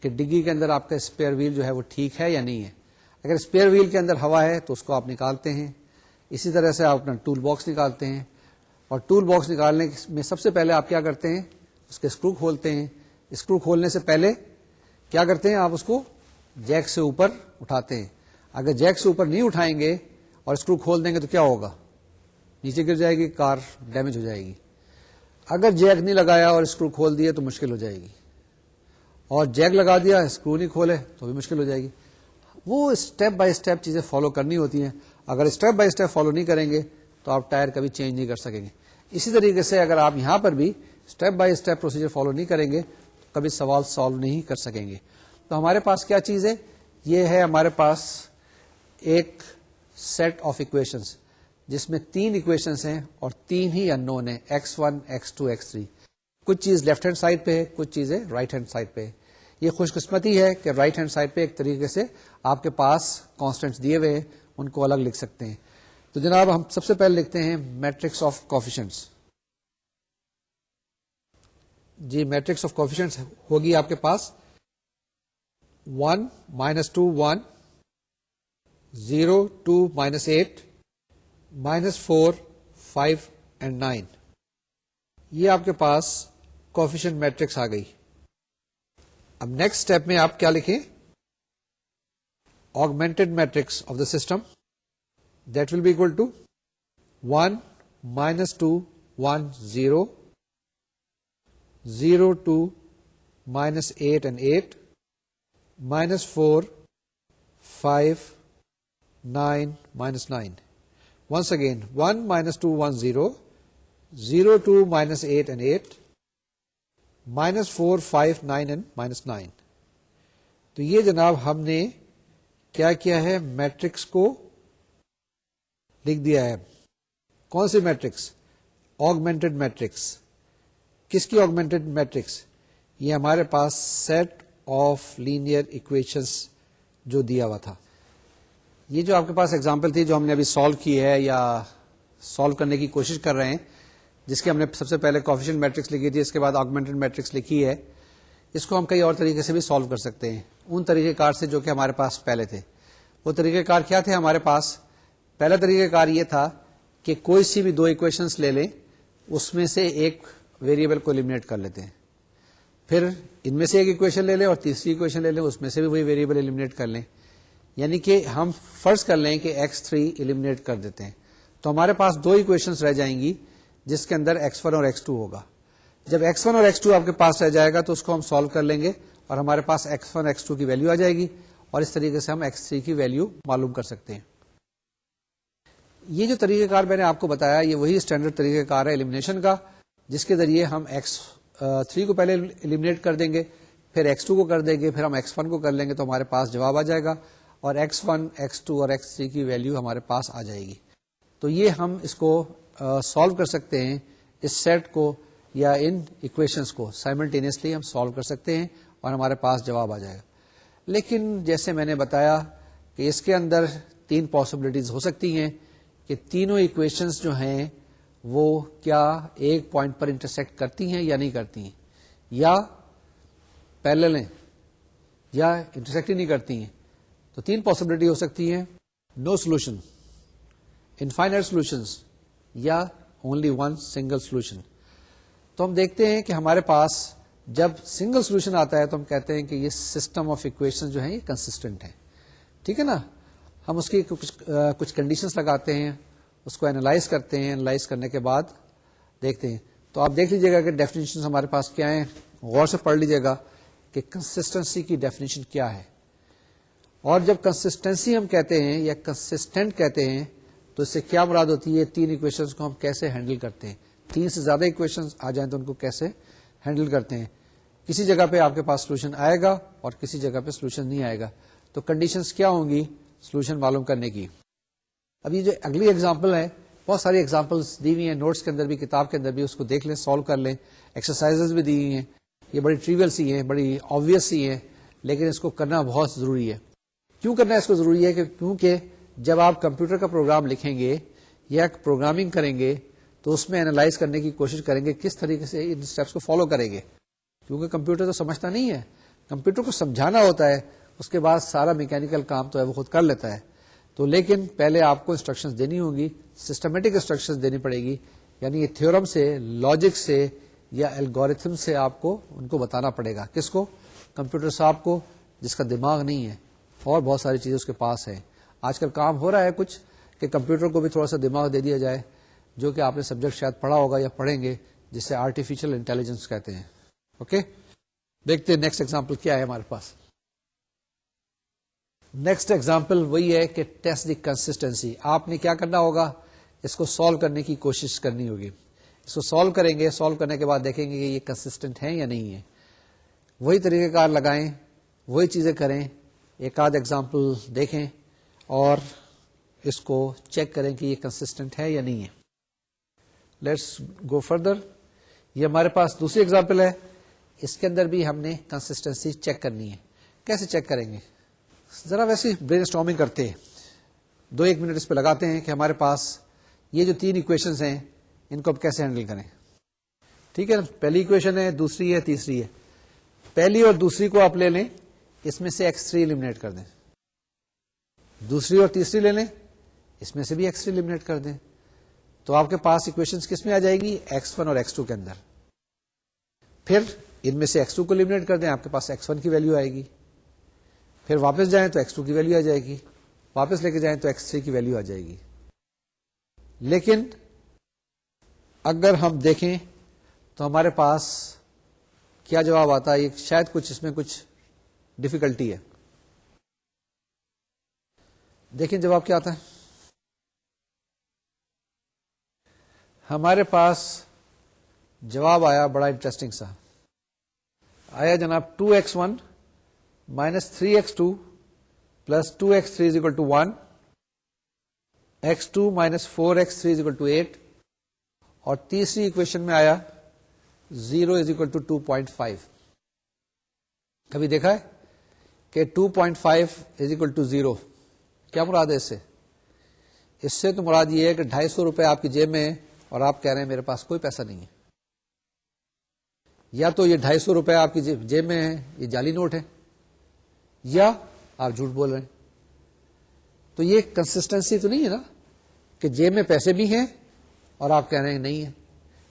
کہ ڈگی کے اندر آپ کا اسپیئر ویل جو ہے وہ ٹھیک ہے یا نہیں ہے. اگر اسپیئر ویل کے اندر ہوا ہے تو اس کو آپ نکالتے ہیں. اسی طرح سے آپ اپنا ٹول باکس نکالتے ہیں, اور ٹول باکس نکالنے میں سب سے پہلے آپ کیا کرتے ہیں, اس کے اسکرو کھولتے ہیں. اسکرو کھولنے سے پہلے کیا کرتے ہیں, آپ اس کو جیک سے اوپر اٹھاتے ہیں. اگر جیک سے اوپر نہیں اٹھائیں گے اور اسکرو کھول دیں گے تو کیا ہوگا, نیچے گر جائے گی, کار ڈیمیج ہو جائے گی. اگر جیک نہیں لگایا اور اسکرو کھول دیے تو مشکل ہو جائے گی, اور جیک لگا دیا اسکرو نہیں کھولے تو بھی مشکل ہو جائے گی. وہ اسٹیپ بائی اسٹیپ چیزیں فالو کرنی ہوتی ہیں. اگر اسٹیپ بائی اسٹیپ فالو نہیں کریں گے تو آپ ٹائر کبھی چینج نہیں کر سکیں گے. اسی طریقے سے اگر آپ یہاں پر بھی step by step procedure follow نہیں کریں گے تو کبھی سوال سالو نہیں کر سکیں گے. تو ہمارے پاس کیا چیز ہے, یہ ہے ہمارے پاس ایک سیٹ آف اکویشنز جس میں 3 اکویشنز ہیں اور 3 ہی ان نون ہیں, x1 x2 x3. کچھ چیز لیفٹ ہینڈ سائڈ پہ ہے, کچھ چیزیں رائٹ ہینڈ سائڈ پہ ہے. یہ خوش قسمتی ہے کہ رائٹ ہینڈ سائڈ پہ ایک طریقے سے آپ کے پاس کانسٹنٹس دیے ہوئے ہیں, ان کو الگ لکھ سکتے ہیں. تو جناب ہم سب سے پہلے لکھتے ہیں میٹرکس آف کوفیشنٹس. جی میٹرکس آف کوفیشنٹس ہوگی آپ کے پاس 1 -2 1 0 2 -8 -4 5 and 9. یہ آپ کے پاس کوفیشنٹ میٹرکس آ گئی. اب نیکسٹ اسٹیپ میں آپ کیا لکھیں, augmented matrix of the system that will be equal to 1 -2 1 0 0 2 -8 and 8 -4 5 9 -9. Once again 1 -2 1 0 0 2 -8 and 8 -4 5 9 and -9. تو یہ جناب ہم نے کیا کیا ہے, میٹرکس کو لکھ دیا ہے. کون سی میٹرکس؟ Augmented matrix. کس کی آگمنٹڈ میٹرکس؟ یہ ہمارے پاس سیٹ آف لینئر اکویشنز جو دیا ہوا تھا. یہ جو آپ کے پاس ایگزامپل تھی جو ہم نے ابھی سالو کی ہے یا سالو کرنے کی کوشش کر رہے ہیں, جس کے ہم نے سب سے پہلے کوفیشنٹ میٹرکس لکھی تھی, اس کے بعد آگمنٹڈ میٹرکس لکھی ہے, اس کو ہم کئی اور طریقے سے بھی سالو کر سکتے ہیں, ان طریقہ کار سے جو کہ ہمارے پاس پہلے تھے. وہ طریقہ کار کیا تھے ہمارے پاس؟ پہلا طریقہ کار یہ تھا کہ کوئی سی بھی 2 ایکویشنز لے لیں, اس میں سے ایک ویریبل کو ایلیمنیٹ کر لیتے ہیں, پھر ان میں سے ایک ایکویشن لے لیں اور تیسری ایکویشن لے لیں, اس میں سے بھی وہی ویریبل ایلیمنیٹ کر لیں. یعنی کہ ہم فرض کر لیں کہ x3 ایلیمنیٹ کر دیتے ہیں, تو ہمارے پاس 2 ایکویشنز رہ جائیں گی جس کے اندر x1 اور x2 ہوگا. جب x1 اور x2 آپ کے پاس رہ جائے گا تو اس کو ہم سالو کر لیں گے اور ہمارے پاس x1 x2 کی ویلیو آ جائے گی, اور اس طریقے سے ہم x3 کی ویلیو معلوم کر سکتے ہیں. یہ جو طریقہ کار میں نے آپ کو بتایا یہ وہی اسٹینڈرڈ طریقہ کار ہے ایلیمنیشن کا, جس کے ذریعے ہم x3 کو پہلے ایلیمنیٹ کر دیں گے, پھر x2 کو کر دیں گے, پھر ہم x1 کو کر لیں گے تو ہمارے پاس جواب آ جائے گا, اور x1 x2 اور x3 کی ویلیو ہمارے پاس آ جائے گی. تو یہ ہم اس کو سالو کر سکتے ہیں, اس سیٹ کو یا ان ایکویشنز کو سائملٹینیسلی ہم سالو کر سکتے ہیں اور ہمارے پاس جواب آ جائے گا. لیکن جیسے میں نے بتایا کہ اس کے اندر 3 پاسبلٹیز ہو سکتی ہیں کہ تینوں ایکویشنز جو ہیں وہ کیا ایک پوائنٹ پر انٹرسیکٹ کرتی ہیں یا نہیں کرتی ہیں, یا پیریلل ہیں یا انٹرسیکٹ ہی نہیں کرتی ہیں. تو تین پاسبلٹی ہو سکتی ہیں: نو سولوشن, انفائنائٹ سولوشنز, یا اونلی ون سنگل سولوشن. تو ہم دیکھتے ہیں کہ ہمارے پاس جب سنگل سولوشن آتا ہے تو ہم کہتے ہیں کہ یہ سسٹم آف اکویشن جو ہیں یہ کنسسٹنٹ ہے. ٹھیک ہے نا. ہم اس کی کچھ کنڈیشنز لگاتے ہیں, اس کو اینالائز کرتے ہیں, اینالائز کرنے کے بعد دیکھتے ہیں. تو آپ دیکھ لیجیے گا کہ ڈیفینیشن ہمارے پاس کیا ہیں, غور سے پڑھ لیجیے گا کہ کنسسٹنسی کی ڈیفینیشن کیا ہے. اور جب کنسسٹنسی ہم کہتے ہیں یا کنسسٹنٹ کہتے ہیں تو اس سے کیا مراد ہوتی ہے؟ تین ایکویشنز کو ہم کیسے ہینڈل کرتے ہیں, تین سے زیادہ ایکویشنز آ جائیں تو ان کو کیسے ہینڈل کرتے ہیں. کسی جگہ پہ آپ کے پاس سولوشن آئے گا اور کسی جگہ پہ سولوشن نہیں آئے گا. تو کنڈیشنز کیا ہوں گی سولوشن معلوم کرنے کی؟ اب یہ جو اگلی ایگزامپل ہے, بہت ساری ایگزامپلس دی ہوئی ہیں نوٹس کے اندر بھی, کتاب کے اندر بھی, اس کو دیکھ لیں, سالو کر لیں. ایکسرسائزز بھی دی ہوئی ہیں, یہ بڑی ٹریول سی ہیں, بڑی آبویس سی ہیں, لیکن اس کو کرنا بہت ضروری ہے. کیوں کرنا اس کو ضروری ہے؟ کیونکہ جب آپ کمپیوٹر کا پروگرام لکھیں گے یا پروگرامنگ کریں گے تو اس میں اینالائز کرنے کی کوشش کریں گے کس طریقے سے ان اسٹیپس کو فالو کریں گے. کیونکہ کمپیوٹر تو سمجھتا نہیں ہے, کمپیوٹر کو سمجھانا ہوتا ہے, اس کے بعد سارا میکینیکل کام تو ہے وہ خود کر لیتا ہے. تو لیکن پہلے آپ کو انسٹرکشنز دینی ہوں گی, سسٹمیٹک انسٹرکشنز دینی پڑے گی, یعنی یہ تھیورم سے, لاجک سے یا الگوریتھم سے آپ کو ان کو بتانا پڑے گا. کس کو؟ کمپیوٹر صاحب کو, جس کا دماغ نہیں ہے اور بہت ساری چیزیں اس کے پاس ہیں. آج کل کام ہو رہا ہے کچھ کہ کمپیوٹر کو بھی تھوڑا سا دماغ دے دیا جائے, جو کہ آپ نے سبجیکٹ شاید پڑھا ہوگا یا پڑھیں گے, جسے آرٹیفیشل انٹیلیجنس کہتے ہیں. اوکے, دیکھتے ہیں نیکسٹ ایگزامپل کیا ہے ہمارے پاس. نیکسٹ ایگزامپل وہی ہے کہ ٹیسٹ دی کنسسٹنسی. آپ نے کیا کرنا ہوگا؟ اس کو سالو کرنے کی کوشش کرنی ہوگی. اس کو سالو کریں گے, سالو کرنے کے بعد دیکھیں گے کہ یہ کنسسٹنٹ ہے یا نہیں ہے. وہی طریقہ کار لگائیں, وہی چیزیں کریں. ایک آدھ ایگزامپل دیکھیں اور اس کو چیک کریں کہ یہ کنسسٹنٹ ہے یا نہیں ہے. Let's go further. یہ ہمارے پاس دوسری ایگزامپل ہے, اس کے اندر بھی ہم نے کنسسٹنسی چیک کرنی ہے. کیسے چیک کریں گے؟ ذرا ویسے برین اسٹارمنگ کرتے ہیں, 2-1 منٹ اس پہ لگاتے ہیں کہ ہمارے پاس یہ جو تین ایکویشنز ہیں ان کو اب کیسے ہینڈل کریں. ٹھیک ہے, پہلی ایکویشن ہے, دوسری ہے, تیسری ہے. پہلی اور دوسری کو آپ لے لیں, اس میں سے x3 ایلیمنیٹ کر دیں. دوسری اور تیسری لے لیں, اس میں سے بھی x3 ایلیمنیٹ کر دیں. تو آپ کے پاس ایکویشنز کس میں آ جائے گی؟ x1 اور x2 کے اندر. پھر ان میں سے x2 کو ایلیمنیٹ کر دیں, آپ کے پاس x1 کی ویلیو آئے گی. پھر واپس جائیں تو x2 کی ویلیو آ جائے گی, واپس لے کے جائیں تو x3 کی ویلیو آ جائے گی. لیکن اگر ہم دیکھیں تو ہمارے پاس کیا جواب آتا ہے؟ شاید کچھ اس میں کچھ ڈیفیکلٹی ہے. دیکھیں جواب کیا آتا ہے. ہمارے پاس جواب آیا بڑا انٹرسٹنگ سا, آیا جناب 2x1 minus 3x2 plus 2x3 is equal to 1, x2 minus 4x3 is equal to 8, اور تیسری ایکویشن میں آیا 0 is equal to 2.5. کبھی دیکھا ہے کہ 2.5 is equal to 0؟ کیا مراد ہے اس سے؟ اس سے تو مراد یہ ہے کہ 250 روپے آپ کی جیب میں ہے اور آپ کہہ رہے ہیں میرے پاس کوئی پیسہ نہیں ہے. یا تو یہ 250 روپے آپ کی جیب میں ہے, یہ جعلی نوٹ ہے, یا آپ جھوٹ بول رہے ہیں. تو یہ کنسسٹنسی تو نہیں ہے نا کہ جیب میں پیسے بھی ہیں اور آپ کہہ رہے ہیں نہیں ہے.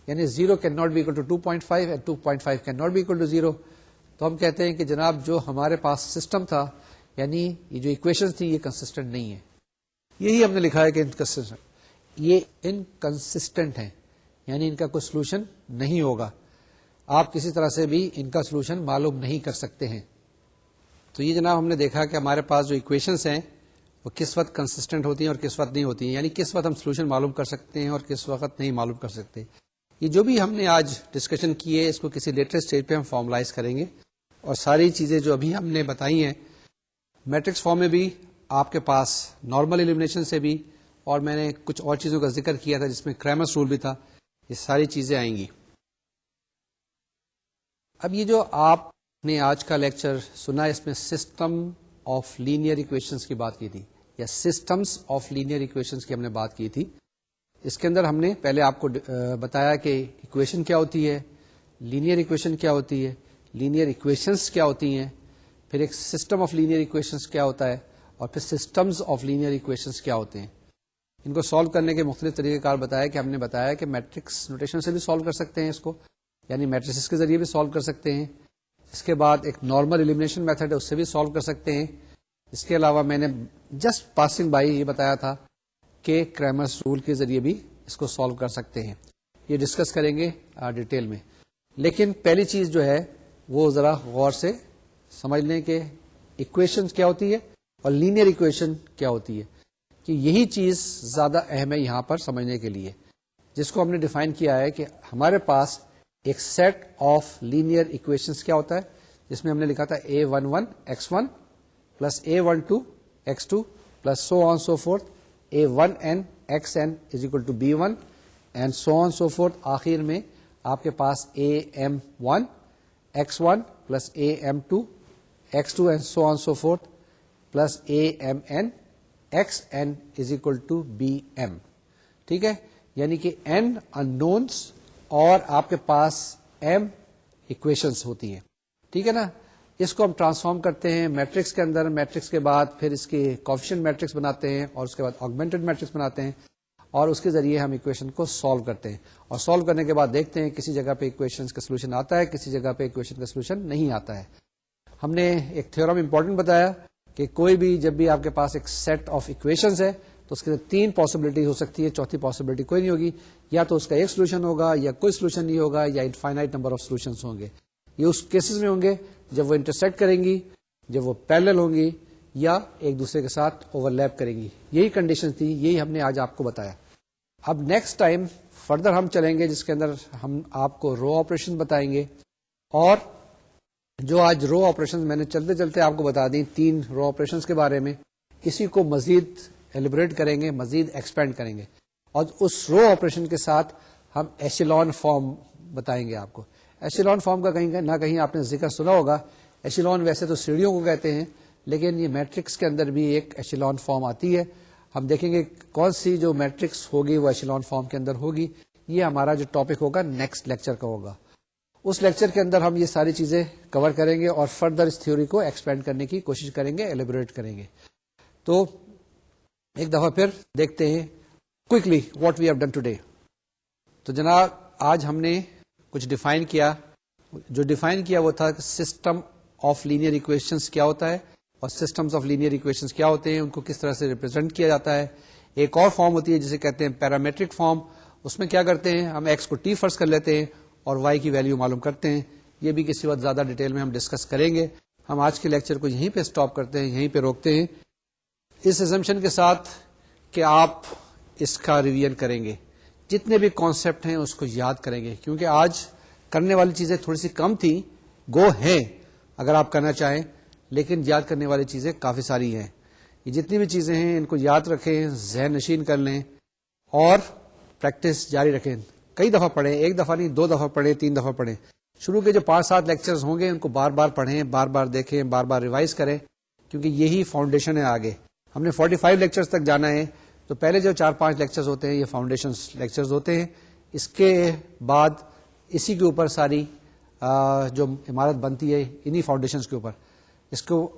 یعنی 0 can not be equal to 2.5 and 2.5 can not be equal to 0. تو ہم کہتے ہیں کہ جناب جو ہمارے پاس سسٹم تھا, یعنی یہ جو اکویشن تھی, یہ کنسسٹنٹ نہیں ہے. یہی ہم نے لکھا ہے کہ یہ انکنسسٹنٹ ہیں, یعنی ان کا کوئی سولوشن نہیں ہوگا. آپ کسی طرح سے بھی ان کا سولوشن معلوم نہیں کر سکتے ہیں. تو یہ جناب ہم نے دیکھا کہ ہمارے پاس جو ایکویشنز ہیں وہ کس وقت کنسسٹنٹ ہوتی ہیں اور کس وقت نہیں ہوتی ہیں, یعنی کس وقت ہم سولوشن معلوم کر سکتے ہیں اور کس وقت نہیں معلوم کر سکتے. یہ جو بھی ہم نے آج ڈسکشن کی ہے, اس کو کسی لیٹر اسٹیج پہ ہم فارملائز کریں گے, اور ساری چیزیں جو ابھی ہم نے بتائی ہیں میٹرکس فارم میں بھی, آپ کے پاس نارمل ایلیمنیشن سے بھی, اور میں نے کچھ اور چیزوں کا ذکر کیا تھا جس میں کریمرس رول بھی تھا, یہ ساری چیزیں آئیں گی. اب یہ جو آپ نے آج کا لیکچر سنا, اس میں سسٹم آف لینئر ایکویشنز کی بات کی تھی, یا سسٹمز آف لینئر ایکویشنز کی ہم نے بات کی تھی. اس کے اندر ہم نے پہلے آپ کو بتایا کہ ایکویشن کیا ہوتی ہے, لینئر ایکویشن کیا ہوتی ہے, لینئر ایکویشنز کیا ہوتی ہیں, پھر ایک سسٹم آف لینئر ایکویشنز کیا ہوتا ہے, اور پھر سسٹمز آف لینئر ایکویشنز کیا ہوتے ہیں. ان کو سالو کرنے کے مختلف طریقہ کار بتایا کہ ہم نے بتایا کہ میٹرکس نوٹیشن سے بھی سالو کر سکتے ہیں اس کو, یعنی میٹریسز کے ذریعے بھی سالو کر سکتے ہیں. اس کے بعد ایک نارمل ایلیمینیشن میتھڈ ہے, اس سے بھی سالو کر سکتے ہیں. اس کے علاوہ میں نے جسٹ پاسنگ بائی یہ بتایا تھا کہ کریمرز رول کے ذریعے بھی اس کو سالو کر سکتے ہیں. یہ ڈسکس کریں گے ڈیٹیل میں. لیکن پہلی چیز جو ہے وہ ذرا غور سے سمجھ لیں کہ ایکویشن کیا ہوتی ہے اور لینئر ایکویشن کیا ہوتی ہے, کہ یہی چیز زیادہ اہم ہے یہاں پر سمجھنے کے لیے, جس کو ہم نے ڈیفائن کیا ہے کہ ہمارے پاس ایک سیٹ آف لینئر ایکویشنز کیا ہوتا ہے, جس میں ہم نے لکھا تھا A11 x1 plus A12 x2 plus so on so forth A1n xn is equal to B1 and so on so forth. آخر میں آپ کے پاس AM1 x1 plus AM2 x2 and so on so forth plus AMN xn is equal to BM. ٹھیک ہے, یعنی کہ n unknowns اور آپ کے پاس m equations ہوتی ہیں. ٹھیک ہے نا. اس کو ہم ٹرانسفارم کرتے ہیں میٹرکس کے اندر, میٹرکس کے بعد پھر اس کے کوفیشینٹ میٹرکس بناتے ہیں, اور اس کے بعد آگمنٹڈ میٹرکس بناتے ہیں, اور اس کے ذریعے ہم ایکویشن کو سالو کرتے ہیں. اور سالو کرنے کے بعد دیکھتے ہیں کسی جگہ پہ ایکویشن کا سولوشن آتا ہے, کسی جگہ پہ ایکویشن کا سولوشن نہیں آتا ہے. ہم نے ایک تھیورم امپورٹنٹ بتایا کہ کوئی بھی جب بھی آپ کے پاس ایک سیٹ آف ایکویشنز ہے تو اس کے اندر 3 پاسبلٹی ہو سکتی ہے, چوتھی پاسبلٹی کوئی نہیں ہوگی. یا تو اس کا ایک سولوشن ہوگا, یا کوئی سولوشن نہیں ہوگا, یا انفائنائٹ نمبر آف سولوشنز ہوں گے. یہ اس کیسز میں ہوں گے جب وہ انٹرسیکٹ کریں گی, جب وہ پیریلل ہوں گی, یا ایک دوسرے کے ساتھ اوور لیپ کریں گی. یہی کنڈیشن تھی, یہی ہم نے آج آپ کو بتایا. اب نیکسٹ ٹائم فردر ہم چلیں گے جس کے اندر ہم آپ کو رو آپریشن بتائیں گے, اور جو آج رو آپریشن میں نے چلتے چلتے آپ کو بتا دیں 3 رو آپریشن کے بارے میں, اسی کو مزید ایلیبریٹ کریں گے, مزید ایکسپینڈ کریں گے, اور اس رو آپریشن کے ساتھ ہم ایشیلون فارم بتائیں گے آپ کو. ایشیلون فارم کا کہیں نہ کہیں آپ نے ذکر سنا ہوگا. ایشیلون ویسے تو سیڑھیوں کو کہتے ہیں, لیکن یہ میٹرکس کے اندر بھی ایک ایشیلون فارم آتی ہے. ہم دیکھیں گے کون سی جو میٹرکس ہوگی وہ ایشیلون فارم کے اندر ہوگی. یہ ہمارا جو ٹاپک ہوگا نیکسٹ لیکچر کا ہوگا. اس لیکچر کے اندر ہم یہ ساری چیزیں کور کریں گے اور فردر اس تھیوری کو ایکسپینڈ کرنے کی کوشش کریں گے, ایلیبریٹ کریں گے. تو ایک دفعہ پھر دیکھتے ہیں quickly what we have done today. تو جناب آج ہم نے کچھ ڈیفائن کیا. جو ڈیفائن کیا وہ تھا سسٹم آف لینئر ایکویشنز کیا ہوتا ہے, اور سسٹمز آف لینئر ایکویشنز کیا ہوتے ہیں, ان کو کس طرح سے ریپرزینٹ کیا جاتا ہے. ایک اور فارم ہوتی ہے جسے کہتے ہیں پیرامیٹرک فارم. اس میں کیا کرتے ہیں, ہم ایکس کو ٹی فرض کر لیتے ہیں اور وائی کی ویلیو معلوم کرتے ہیں. یہ بھی کسی وقت زیادہ ڈیٹیل میں ہم ڈسکس کریں گے. ہم آج کے لیکچر کو یہیں پہ سٹاپ کرتے ہیں, یہیں پہ روکتے ہیں, اس ایزمپشن کے ساتھ کہ آپ اس کا ریویژن کریں گے, جتنے بھی کانسیپٹ ہیں اس کو یاد کریں گے, کیونکہ آج کرنے والی چیزیں تھوڑی سی کم تھیں, گو ہیں اگر آپ کرنا چاہیں, لیکن یاد کرنے والی چیزیں کافی ساری ہیں. یہ جتنی بھی چیزیں ہیں ان کو یاد رکھیں, ذہن نشین کر لیں اور پریکٹس جاری رکھیں. کئی دفعہ پڑھیں, ایک دفعہ نہیں, 2 دفعہ پڑھیں, 3 دفعہ پڑھیں. شروع کے جو 5-7 لیکچرز ہوں گے ان کو بار بار پڑھیں, بار بار دیکھیں, بار بار ریوائز کریں, کیونکہ یہی فاؤنڈیشن ہے. آگے ہم نے 45 لیکچرز تک جانا ہے, تو پہلے جو 4-5 لیکچرز ہوتے ہیں یہ فاؤنڈیشن لیکچرز ہوتے ہیں. اس کے بعد اسی کے اوپر ساری جو عمارت بنتی ہے انہی فاؤنڈیشنز کے اوپر. اس کو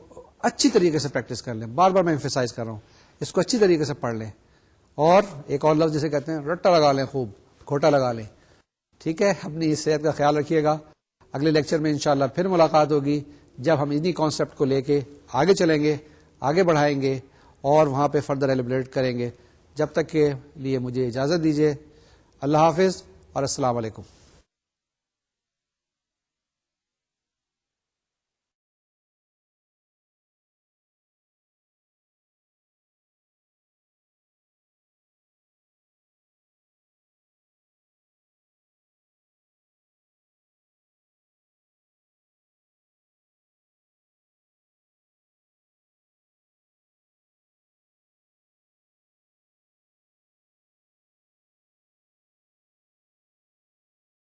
اچھی طریقے سے پریکٹس کر لیں, بار بار میں ایمفیسائز کر رہا ہوں, اس کو اچھی طریقے سے پڑھ لیں. اور ایک اور لفظ جسے کہتے ہیں رٹا لگا لیں, خوب کھوٹا لگا لیں. ٹھیک ہے, اپنی صحت کا خیال رکھیے گا. اگلے لیکچر میں انشاءاللہ پھر ملاقات ہوگی, جب ہم انہی کانسیپٹ کو لے کے آگے چلیں گے, آگے بڑھائیں گے اور وہاں پہ فردر ایلیبریٹ کریں گے. جب تک کے لیے مجھے اجازت دیجیے. اللہ حافظ اور السلام علیکم.